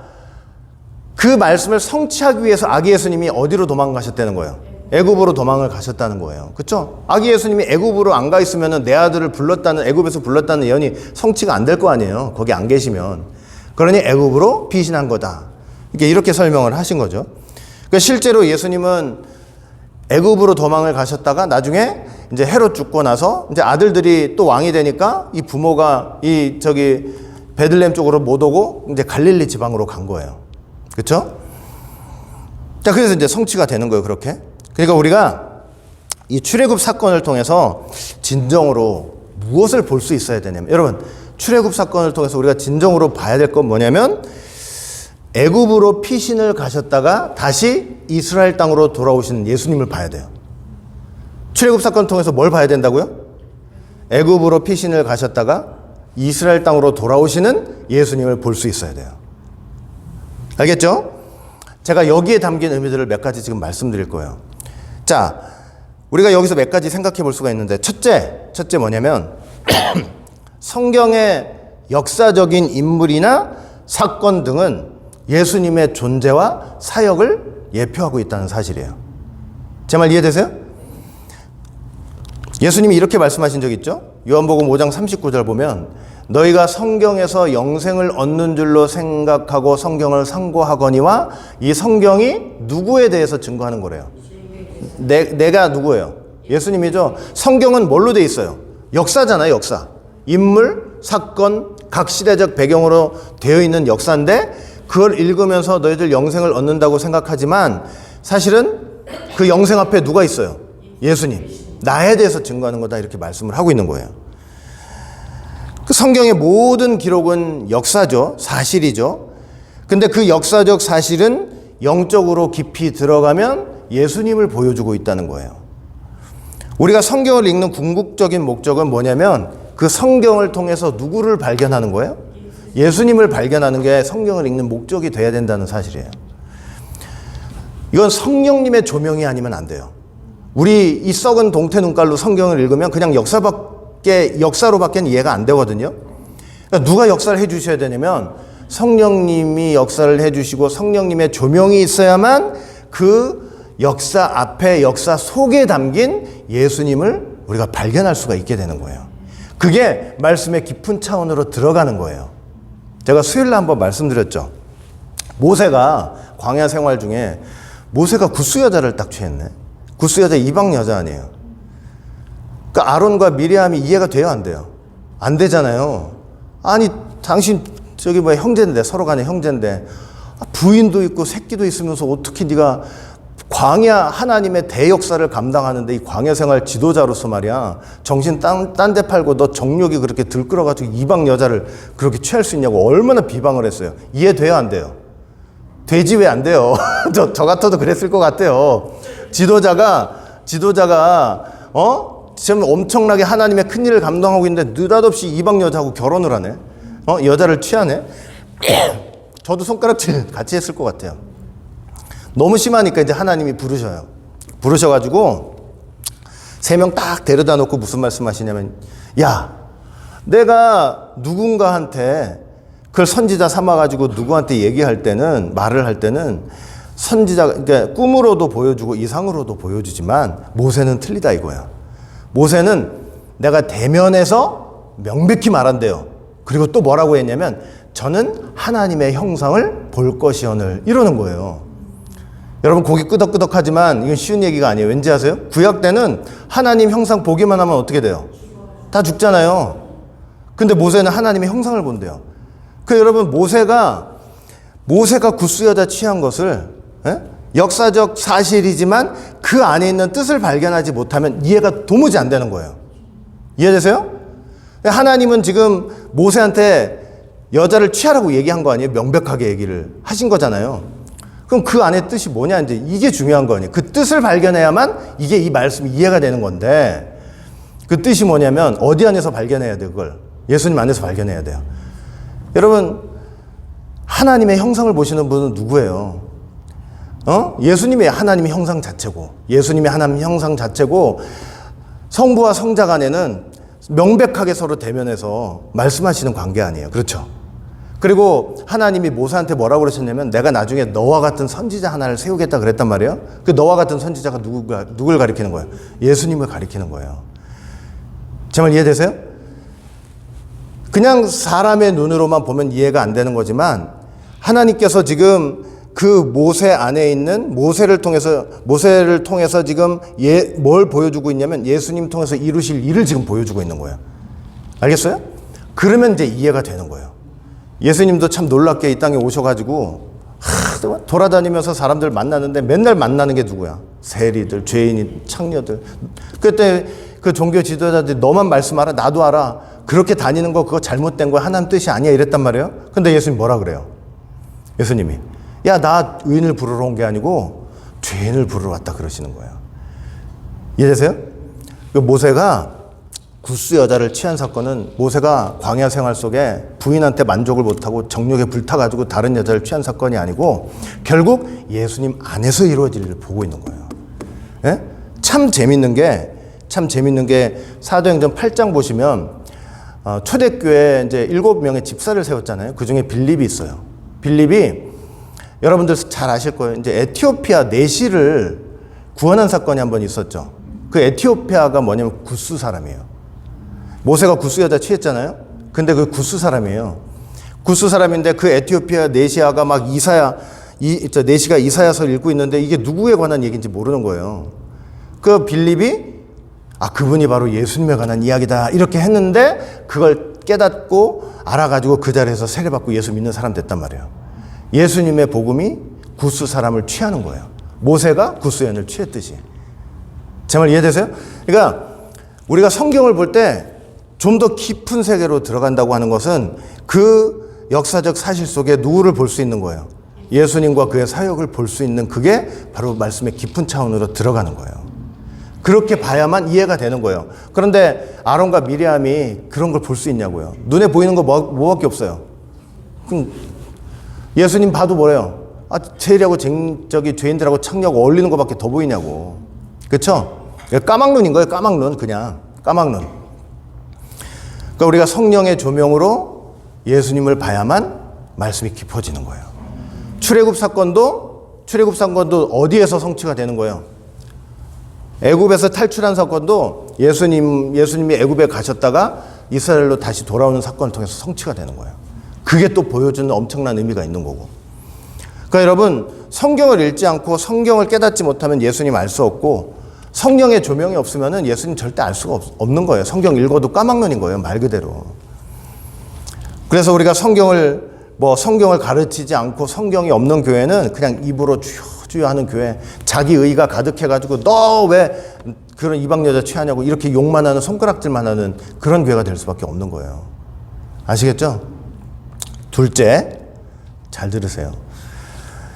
그 말씀을 성취하기 위해서 아기 예수님이 어디로 도망가셨다는 거예요? 애굽으로 도망을 가셨다는 거예요. 그렇죠? 아기 예수님이 애굽으로 안 가 있으면 내 아들을 애굽에서 불렀다는 예언이 성취가 안 될 거 아니에요. 거기 안 계시면. 그러니 애굽으로 피신한 거다. 이렇게 설명을 하신 거죠. 그러니까 실제로 예수님은 애굽으로 도망을 가셨다가 나중에 이제 헤롯 죽고 나서 이제 아들들이 또 왕이 되니까 이 부모가 베들레헴 쪽으로 못 오고 이제 갈릴리 지방으로 간 거예요. 그렇죠? 자, 그래서 이제 성취가 되는 거예요, 그렇게. 그러니까 우리가 이 출애굽 사건을 통해서 진정으로 무엇을 볼 수 있어야 되냐면, 여러분, 출애굽 사건을 통해서 우리가 진정으로 봐야 될 건 뭐냐면, 애굽으로 피신을 가셨다가 다시 이스라엘 땅으로 돌아오시는 예수님을 봐야 돼요. 출애굽 사건을 통해서 뭘 봐야 된다고요? 애굽으로 피신을 가셨다가 이스라엘 땅으로 돌아오시는 예수님을 볼 수 있어야 돼요. 알겠죠? 제가 여기에 담긴 의미들을 몇 가지 지금 말씀드릴 거예요. 자, 우리가 여기서 몇 가지 생각해 볼 수가 있는데, 첫째 뭐냐면 성경의 역사적인 인물이나 사건 등은 예수님의 존재와 사역을 예표하고 있다는 사실이에요. 제 말 이해되세요? 예수님이 이렇게 말씀하신 적 있죠? 요한복음 5장 39절 보면 너희가 성경에서 영생을 얻는 줄로 생각하고 성경을 상고하거니와 이 성경이 누구에 대해서 증거하는 거래요? 내가 누구예요? 예수님이죠. 성경은 뭘로 돼 있어요? 역사잖아요, 역사. 인물, 사건, 각 시대적 배경으로 되어 있는 역사인데 그걸 읽으면서 너희들 영생을 얻는다고 생각하지만 사실은 그 영생 앞에 누가 있어요? 예수님. 나에 대해서 증거하는 거다 이렇게 말씀을 하고 있는 거예요. 그 성경의 모든 기록은 역사죠. 사실이죠. 근데 그 역사적 사실은 영적으로 깊이 들어가면 예수님을 보여주고 있다는 거예요. 우리가 성경을 읽는 궁극적인 목적은 뭐냐면 그 성경을 통해서 누구를 발견하는 거예요? 예수님을 발견하는 게 성경을 읽는 목적이 돼야 된다는 사실이에요. 이건 성령님의 조명이 아니면 안 돼요. 우리 이 썩은 동태 눈깔로 성경을 읽으면 그냥 역사로밖에 이해가 안 되거든요. 그러니까 누가 역사를 해주셔야 되냐면 성령님이 역사를 해주시고 성령님의 조명이 있어야만 그 역사 앞에 역사 속에 담긴 예수님을 우리가 발견할 수가 있게 되는 거예요. 그게 말씀의 깊은 차원으로 들어가는 거예요. 제가 수요일날 한번 말씀드렸죠. 모세가 광야 생활 중에 모세가 구스 여자를 딱 취했네. 구스 여자 이방 여자 아니에요. 그러니까 아론과 미리암이 이해가 돼요, 안 돼요? 안 되잖아요. 아니 당신 형제인데, 서로 간에 형제인데 부인도 있고 새끼도 있으면서 어떻게 네가 광야 하나님의 대역사를 감당하는데 이 광야 생활 지도자로서 말이야 정신 딴 데 팔고 너 정욕이 그렇게 들끓어가지고 이방 여자를 그렇게 취할 수 있냐고 얼마나 비방을 했어요. 이해돼요, 안 돼요? 되지 왜 안 돼요? 저 같아도 그랬을 것 같아요. 지도자가 지금 엄청나게 하나님의 큰 일을 감당하고 있는데 느닷없이 이방 여자하고 결혼을 하네. 여자를 취하네. 저도 손가락질 같이 했을 것 같아요. 너무 심하니까 이제 하나님이 부르셔가지고 3명 딱 데려다 놓고 무슨 말씀하시냐면, 야, 내가 누군가한테 그걸 선지자 삼아가지고 누구한테 얘기할 때는, 말을 할 때는 선지자, 그러니까 꿈으로도 보여주고 이상으로도 보여주지만 모세는 틀리다 이거야. 모세는 내가 대면에서 명백히 말한대요. 그리고 또 뭐라고 했냐면 저는 하나님의 형상을 볼 것이오늘 이러는 거예요. 여러분 고개 끄덕끄덕하지만 이건 쉬운 얘기가 아니에요. 왠지 아세요? 구약 때는 하나님 형상 보기만 하면 어떻게 돼요? 다 죽잖아요. 근데 모세는 하나님의 형상을 본대요. 그 여러분 모세가 구스 여자 취한 것을 역사적 사실이지만 그 안에 있는 뜻을 발견하지 못하면 이해가 도무지 안 되는 거예요. 이해되세요? 하나님은 지금 모세한테 여자를 취하라고 얘기한 거 아니에요? 명백하게 얘기를 하신 거잖아요. 그럼 그 안에 뜻이 뭐냐? 이제 이게 중요한 거 아니에요? 그 뜻을 발견해야만 이게 이 말씀이 이해가 되는 건데 그 뜻이 뭐냐면 어디 안에서 발견해야 돼요? 그걸 예수님 안에서 발견해야 돼요. 여러분 하나님의 형상을 보시는 분은 누구예요? 예수님이 하나님의 형상 자체고 예수님이 하나님의 형상 자체고 성부와 성자 간에는 명백하게 서로 대면해서 말씀하시는 관계 아니에요. 그렇죠? 그리고 하나님이 모세한테 뭐라고 그러셨냐면 내가 나중에 너와 같은 선지자 하나를 세우겠다 그랬단 말이에요. 그 너와 같은 선지자가 누굴 가리키는 거예요? 예수님을 가리키는 거예요. 제 말 이해되세요? 그냥 사람의 눈으로만 보면 이해가 안 되는 거지만 하나님께서 지금 그 모세 안에 있는 모세를 통해서 지금 뭘 보여주고 있냐면 예수님 통해서 이루실 일을 지금 보여주고 있는 거예요. 알겠어요? 그러면 이제 이해가 되는 거예요. 예수님도 참 놀랍게 이 땅에 오셔가지고 돌아다니면서 사람들 만나는데 맨날 만나는 게 누구야? 세리들, 죄인인, 창녀들. 그때 그 종교 지도자들이 너만 말씀하라, 나도 알아. 그렇게 다니는 거 그거 잘못된 거야. 하나님 뜻이 아니야. 이랬단 말이에요. 근데 예수님 뭐라 그래요? 예수님이 야, 나 의인을 부르러 온 게 아니고 죄인을 부르러 왔다 그러시는 거예요. 이해되세요? 그 모세가 구스 여자를 취한 사건은 모세가 광야 생활 속에 부인한테 만족을 못하고 정욕에 불타가지고 다른 여자를 취한 사건이 아니고 결국 예수님 안에서 이루어질 일을 보고 있는 거예요. 예? 참 재밌는 게 사도행전 8장 보시면 초대교회에 이제 7명의 집사를 세웠잖아요. 그 중에 빌립이 있어요. 빌립이 여러분들 잘 아실 거예요. 이제 에티오피아 내시를 구원한 사건이 한번 있었죠. 그 에티오피아가 뭐냐면 구스 사람이에요. 모세가 구스 여자 취했잖아요. 근데 그 구스 사람이에요. 구스 사람인데 그 에티오피아 내시아가 막 내시가 이사야서를 읽고 있는데 이게 누구에 관한 얘기인지 모르는 거예요. 그 빌립이 그분이 바로 예수님에 관한 이야기다 이렇게 했는데 그걸 깨닫고 알아가지고 그 자리에서 세례받고 예수 믿는 사람 됐단 말이에요. 예수님의 복음이 구스 사람을 취하는 거예요. 모세가 구스 여인을 취했듯이. 제 말 이해되세요? 그러니까 우리가 성경을 볼 때 좀 더 깊은 세계로 들어간다고 하는 것은 그 역사적 사실 속에 누구를 볼 수 있는 거예요? 예수님과 그의 사역을 볼 수 있는 그게 바로 말씀의 깊은 차원으로 들어가는 거예요. 그렇게 봐야만 이해가 되는 거예요. 그런데 아론과 미리암이 그런 걸 볼 수 있냐고요. 눈에 보이는 거 뭐밖에 없어요. 그럼 예수님 봐도 뭐래요? 세리하고 죄인들하고 창녀하고 어울리는 것밖에 더 보이냐고. 그렇죠? 까막눈인 거예요. 까막눈. 그냥 까막눈. 그러니까 우리가 성령의 조명으로 예수님을 봐야만 말씀이 깊어지는 거예요. 출애굽 사건도 어디에서 성취가 되는 거예요? 애굽에서 탈출한 사건도 예수님이 애굽에 가셨다가 이스라엘로 다시 돌아오는 사건을 통해서 성취가 되는 거예요. 그게 또 보여주는 엄청난 의미가 있는 거고. 그러니까 여러분 성경을 읽지 않고 성경을 깨닫지 못하면 예수님 알 수 없고 성령의 조명이 없으면 예수님 절대 알 수가 없는 거예요. 성경 읽어도 까막눈인 거예요. 말 그대로. 그래서 우리가 성경을 가르치지 않고 성경이 없는 교회는 그냥 입으로 주여 하는 교회, 자기 의가 가득해가지고 너 왜 그런 이방 여자 취하냐고 이렇게 욕만 하는 손가락질만 하는 그런 교회가 될 수밖에 없는 거예요. 아시겠죠? 둘째, 잘 들으세요.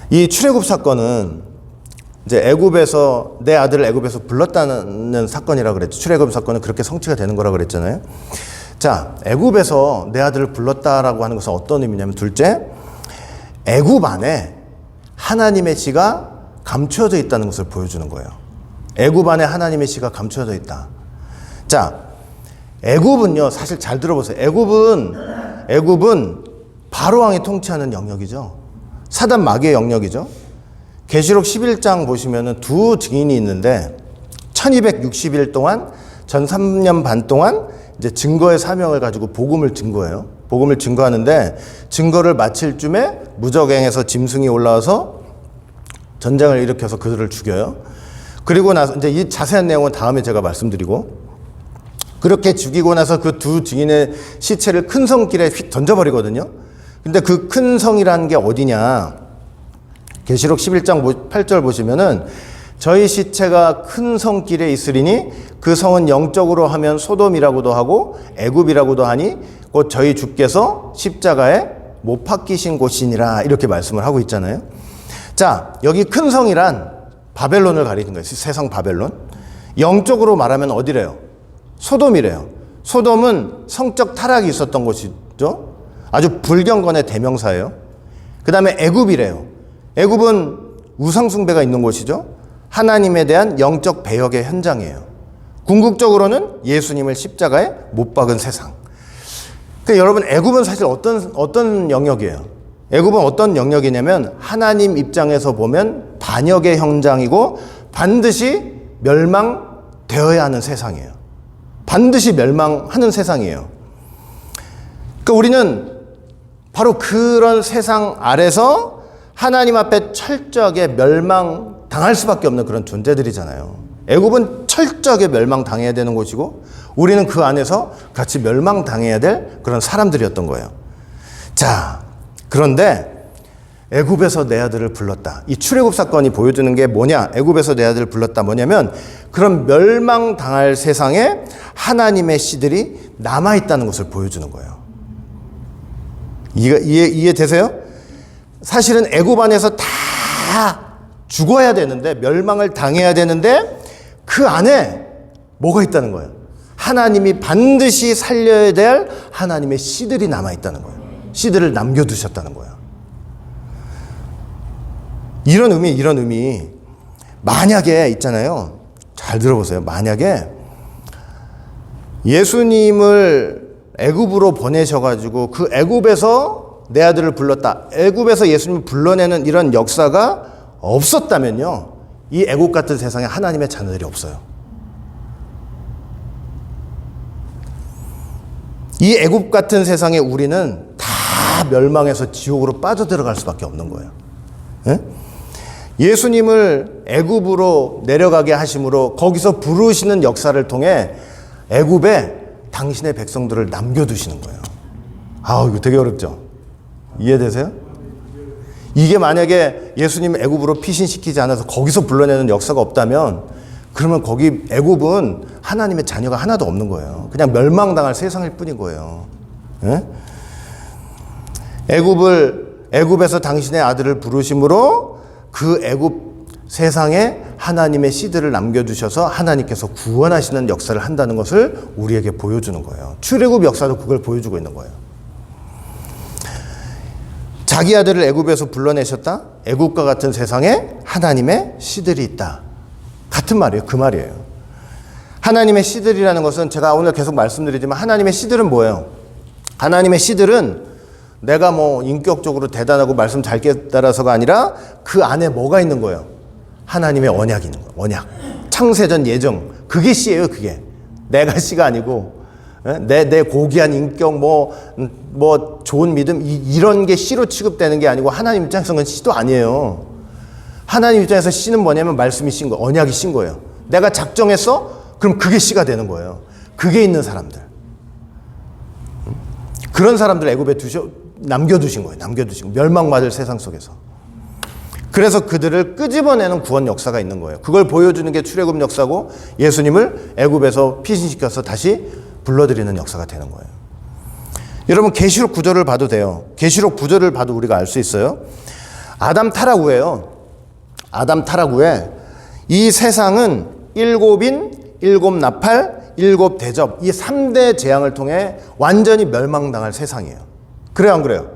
이 출애굽 사건은 이제 애굽에서 내 아들을 애굽에서 불렀다는 사건이라고 그랬죠. 출애굽 사건은 그렇게 성취가 되는 거라고 그랬잖아요. 자, 애굽에서 내 아들을 불렀다라고 하는 것은 어떤 의미냐면 둘째, 애굽 안에 하나님의 씨가 감추어져 있다는 것을 보여주는 거예요. 애굽 안에 하나님의 씨가 감추어져 있다. 자, 애굽은요, 사실 잘 들어보세요. 애굽은 바로왕이 통치하는 영역이죠. 사단 마귀의 영역이죠. 계시록 11장 보시면은 두 증인이 있는데 1260일 동안 전 3년 반 동안 이제 증거의 사명을 가지고 복음을 증거해요. 복음을 증거하는데 증거를 마칠 쯤에 무적행에서 짐승이 올라와서 전쟁을 일으켜서 그들을 죽여요. 그리고 나서 이제 이 자세한 내용은 다음에 제가 말씀드리고, 그렇게 죽이고 나서 그 두 증인의 시체를 큰 성길에 휙 던져버리거든요. 근데 그 큰 성이라는 게 어디냐? 계시록 11장 8절 보시면은 저희 시체가 큰 성길에 있으리니 그 성은 영적으로 하면 소돔이라고도 하고 애굽이라고도 하니 곧 저희 주께서 십자가에 못 박히신 곳이니라, 이렇게 말씀을 하고 있잖아요. 자, 여기 큰 성이란 바벨론을 가리는 거예요. 세상 바벨론. 영적으로 말하면 어디래요? 소돔이래요. 소돔은 성적 타락이 있었던 곳이죠. 아주 불경건의 대명사예요. 그 다음에 애굽이래요. 애굽은 우상숭배가 있는 곳이죠. 하나님에 대한 영적 배역의 현장이에요. 궁극적으로는 예수님을 십자가에 못 박은 세상. 그러니까 여러분, 애굽은 사실 어떤 영역이에요? 애굽은 어떤 영역이냐면 하나님 입장에서 보면 반역의 현장이고 반드시 멸망되어야 하는 세상이에요. 반드시 멸망하는 세상이에요. 그러니까 우리는 바로 그런 세상 아래서 하나님 앞에 철저하게 멸망당할 수밖에 없는 그런 존재들이잖아요. 애굽은 철저하게 멸망당해야 되는 곳이고 우리는 그 안에서 같이 멸망당해야 될 그런 사람들이었던 거예요. 자, 그런데 애굽에서 내 아들을 불렀다. 이 출애굽 사건이 보여주는 게 뭐냐? 애굽에서 내 아들을 불렀다. 뭐냐면 그런 멸망당할 세상에 하나님의 씨들이 남아있다는 것을 보여주는 거예요. 이해되세요? 사실은 애굽 안에서 다 죽어야 되는데, 멸망을 당해야 되는데 그 안에 뭐가 있다는 거예요? 하나님이 반드시 살려야 될 하나님의 씨들이 남아있다는 거예요. 씨들을 남겨두셨다는 거예요. 이런 의미. 만약에 있잖아요. 잘 들어보세요. 만약에 예수님을 애굽으로 보내셔가지고 그 애굽에서 내 아들을 불렀다. 애굽에서 예수님을 불러내는 이런 역사가 없었다면요, 이 애굽 같은 세상에 하나님의 자녀들이 없어요. 이 애굽 같은 세상에 우리는 다 멸망해서 지옥으로 빠져들어갈 수밖에 없는 거예요. 예? 예수님을 애굽으로 내려가게 하심으로 거기서 부르시는 역사를 통해 애굽에 당신의 백성들을 남겨두시는 거예요. 이거 되게 어렵죠? 이해되세요? 이게 만약에 예수님 애굽으로 피신시키지 않아서 거기서 불러내는 역사가 없다면, 그러면 거기 애굽은 하나님의 자녀가 하나도 없는 거예요. 그냥 멸망당할 세상일 뿐인 거예요. 예? 애굽에서 당신의 아들을 부르심으로 그 애굽 세상에 하나님의 씨들을 남겨두셔서 하나님께서 구원하시는 역사를 한다는 것을 우리에게 보여주는 거예요. 출애굽 역사도 그걸 보여주고 있는 거예요. 자기 아들을 애굽에서 불러내셨다. 애굽과 같은 세상에 하나님의 씨들이 있다. 같은 말이에요. 그 말이에요. 하나님의 씨들이라는 것은 제가 오늘 계속 말씀드리지만, 하나님의 씨들은 뭐예요? 하나님의 씨들은 내가 뭐 인격적으로 대단하고 말씀 잘 깨달아서가 아니라 그 안에 뭐가 있는 거예요? 하나님의 언약이 있는 거예요. 언약. 창세전 예정. 그게 씨예요. 그게. 내가 씨가 아니고 내 고귀한 인격, 뭐 좋은 믿음, 이런 게 씨로 취급되는 게 아니고, 하나님 입장에서는 씨도 아니에요. 하나님 입장에서 씨는 뭐냐면 말씀이 씨인 거예요. 언약이 씨인 거예요. 내가 작정했어? 그럼 그게 씨가 되는 거예요. 그게 있는 사람들. 그런 사람들 애굽에 남겨두신 거예요. 남겨두신 거예요. 멸망받을 세상 속에서. 그래서 그들을 끄집어내는 구원 역사가 있는 거예요. 그걸 보여주는 게 출애굽 역사고, 예수님을 애굽에서 피신시켜서 다시 불러들이는 역사가 되는 거예요. 여러분, 계시록 9절을 봐도 돼요. 계시록 9절을 봐도 우리가 알 수 있어요. 아담 타락 후에요. 아담 타락 후에 이 세상은 일곱 나팔, 일곱 대접, 이 3대 재앙을 통해 완전히 멸망당할 세상이에요. 그래요, 안 그래요?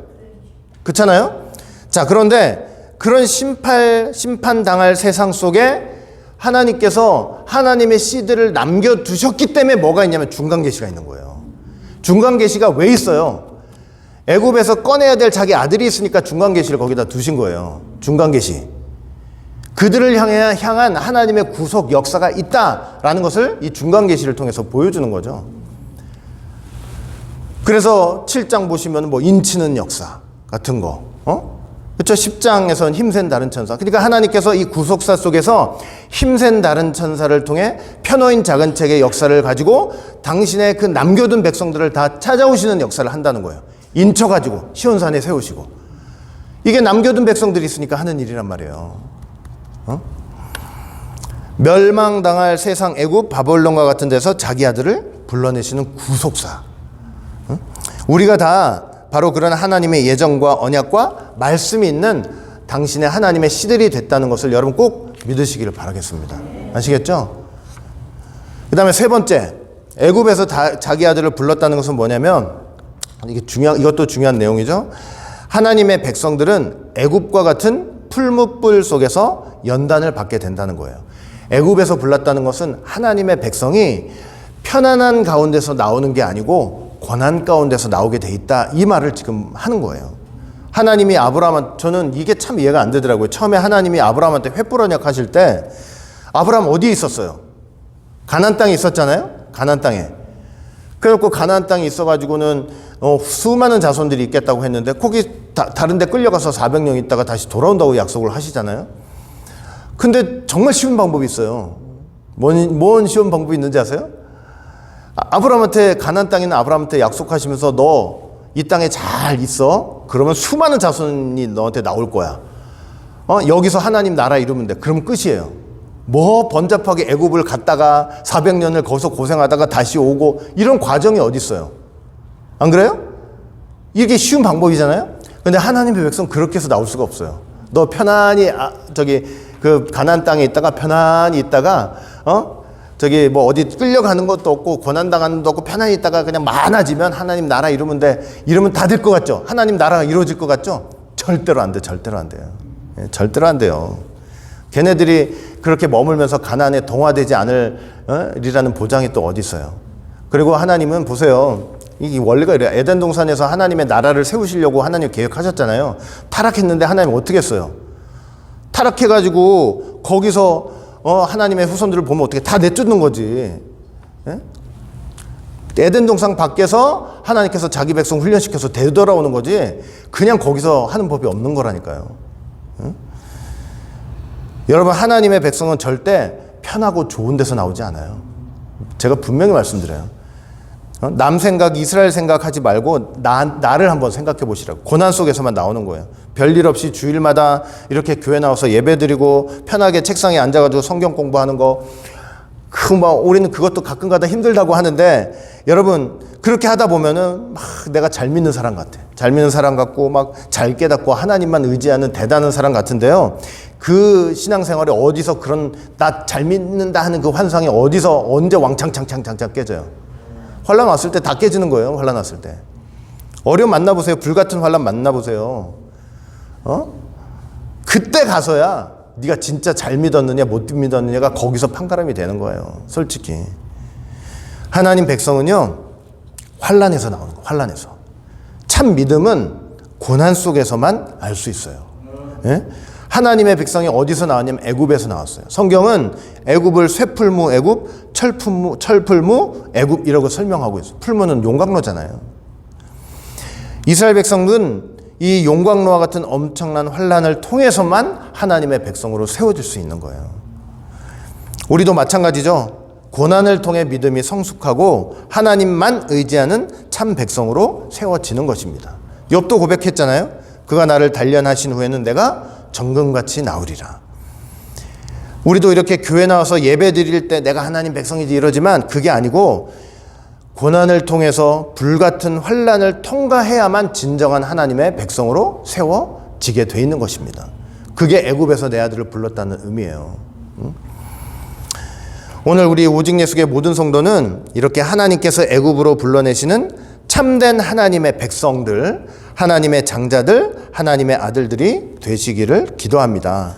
그렇잖아요? 자, 그런데 그런 심판당할 세상 속에 하나님께서 하나님의 씨들을 남겨두셨기 때문에 뭐가 있냐면 중간계시가 있는 거예요. 중간계시가 왜 있어요? 애굽에서 꺼내야 될 자기 아들이 있으니까 중간계시를 거기다 두신 거예요. 중간계시. 그들을 향한 하나님의 구속 역사가 있다라는 것을 이 중간계시를 통해서 보여주는 거죠. 그래서 7장 보시면 뭐 인치는 역사 같은 거, 그렇죠? 10장에서는 힘센 다른 천사. 그러니까 하나님께서 이 구속사 속에서 힘센 다른 천사를 통해 편호인 작은 책의 역사를 가지고 당신의 그 남겨둔 백성들을 다 찾아오시는 역사를 한다는 거예요. 인쳐가지고 시온산에 세우시고. 이게 남겨둔 백성들이 있으니까 하는 일이란 말이에요. 멸망당할 세상 애굽 바벨론과 같은 데서 자기 아들을 불러내시는 구속사. 우리가 다 바로 그런 하나님의 예정과 언약과 말씀이 있는 당신의 하나님의 시들이 됐다는 것을 여러분 꼭 믿으시기를 바라겠습니다. 아시겠죠? 그 다음에 세 번째, 애굽에서 자기 아들을 불렀다는 것은 뭐냐면, 이것도 중요한 내용이죠. 하나님의 백성들은 애굽과 같은 풀무불 속에서 연단을 받게 된다는 거예요. 애굽에서 불렀다는 것은 하나님의 백성이 편안한 가운데서 나오는 게 아니고 고난 가운데서 나오게 돼 있다, 이 말을 지금 하는 거예요. 하나님이 저는 이게 참 이해가 안 되더라고요. 처음에 하나님이 아브라함한테 횃불 언약 하실 때 아브라함 어디에 있었어요? 가나안 땅에 있었잖아요. 가나안 땅에. 그래갖고 가나안 땅에 있어가지고는 수많은 자손들이 있겠다고 했는데 거기 다른 데 끌려가서 400년 있다가 다시 돌아온다고 약속을 하시잖아요. 근데 정말 쉬운 방법이 있어요. 뭔 쉬운 방법이 있는지 아세요? 아브라함한테, 가나안 땅에 있는 아브라함한테 약속하시면서 너 이 땅에 잘 있어. 그러면 수많은 자손이 너한테 나올 거야. 여기서 하나님 나라 이루면 돼. 그럼 끝이에요. 뭐 번잡하게 애굽을 갔다가 400년을 거기서 고생하다가 다시 오고 이런 과정이 어디 있어요? 안 그래요? 이게 쉬운 방법이잖아요. 근데 하나님의 백성 그렇게 해서 나올 수가 없어요. 너 편안히 그 가나안 땅에 있다가 편안히 있다가 뭐 어디 끌려가는 것도 없고 고난당하는 것도 없고 편안히 있다가 그냥 많아지면 하나님 나라 이루면 돼. 이러면 다 될 것 같죠? 하나님 나라가 이루어질 것 같죠? 절대로 안 돼. 절대로 안 돼요. 절대로 안 돼요. 걔네들이 그렇게 머물면서 가나안에 동화되지 않으리라는 보장이 또 어디 있어요? 그리고 하나님은 보세요. 이 원리가 이래요. 에덴 동산에서 하나님의 나라를 세우시려고 하나님 계획하셨잖아요. 타락했는데 하나님 어떻게 했어요? 타락해가지고 거기서 하나님의 후손들을 보면 어떻게 다 내쫓는 거지. 예? 에덴 동산 밖에서 하나님께서 자기 백성 훈련시켜서 되돌아오는 거지 그냥 거기서 하는 법이 없는 거라니까요. 예? 여러분, 하나님의 백성은 절대 편하고 좋은 데서 나오지 않아요. 제가 분명히 말씀드려요. 남 생각, 이스라엘 생각하지 말고 나를 한번 생각해 보시라고. 고난 속에서만 나오는 거예요. 별일 없이 주일마다 이렇게 교회 나와서 예배드리고 편하게 책상에 앉아가지고 성경 공부하는 거, 우리는 그것도 가끔가다 힘들다고 하는데 여러분, 그렇게 하다 보면은 막 내가 잘 믿는 사람 같아. 잘 믿는 사람 같고 막 잘 깨닫고 하나님만 의지하는 대단한 사람 같은데요. 그 신앙생활에 어디서 그런 나 잘 믿는다 하는 그 환상이 어디서 언제 왕창창창창 깨져요. 환란 왔을 때 다 깨지는 거예요. 환란 왔을 때. 어려움 만나보세요. 불같은 환란 만나보세요. 그때 가서야 네가 진짜 잘 믿었느냐 못 믿었느냐가 거기서 판가름이 되는 거예요. 솔직히. 하나님 백성은요, 환란에서 나오는 거예요. 환란에서. 참 믿음은 고난 속에서만 알 수 있어요. 예? 하나님의 백성이 어디서 나왔냐면 애굽에서 나왔어요. 성경은 애굽을 쇠풀무 애굽, 철풀무 애굽 이라고 설명하고 있어요. 풀무는 용광로잖아요. 이스라엘 백성은 이 용광로와 같은 엄청난 환란을 통해서만 하나님의 백성으로 세워질 수 있는 거예요. 우리도 마찬가지죠. 고난을 통해 믿음이 성숙하고 하나님만 의지하는 참 백성으로 세워지는 것입니다. 욥도 고백했잖아요. 그가 나를 단련하신 후에는 내가 정금같이 나으리라. 우리도 이렇게 교회 나와서 예배 드릴 때 내가 하나님 백성이지 이러지만 그게 아니고 고난을 통해서 불같은 환란을 통과해야만 진정한 하나님의 백성으로 세워지게 돼 있는 것입니다. 그게 애굽에서 내 아들을 불렀다는 의미예요. 오늘 우리 오직 예수의 모든 성도는 이렇게 하나님께서 애굽으로 불러내시는 참된 하나님의 백성들, 하나님의 장자들, 하나님의 아들들이 되시기를 기도합니다.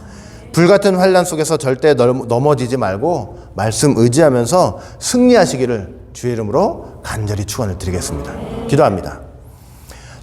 불같은 환란 속에서 절대 넘어지지 말고 말씀 의지하면서 승리하시기를 주의 이름으로 간절히 축원을 드리겠습니다. 기도합니다.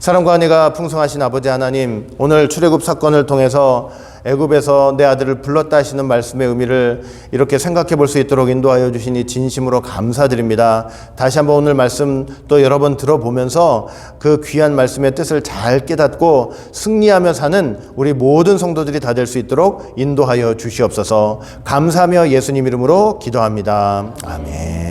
사랑과 은혜가 풍성하신 아버지 하나님, 오늘 출애굽 사건을 통해서 애굽에서 내 아들을 불렀다 하시는 말씀의 의미를 이렇게 생각해 볼 수 있도록 인도하여 주시니 진심으로 감사드립니다. 다시 한번 오늘 말씀 또 여러 번 들어보면서 그 귀한 말씀의 뜻을 잘 깨닫고 승리하며 사는 우리 모든 성도들이 다 될 수 있도록 인도하여 주시옵소서. 감사하며 예수님 이름으로 기도합니다. 아멘.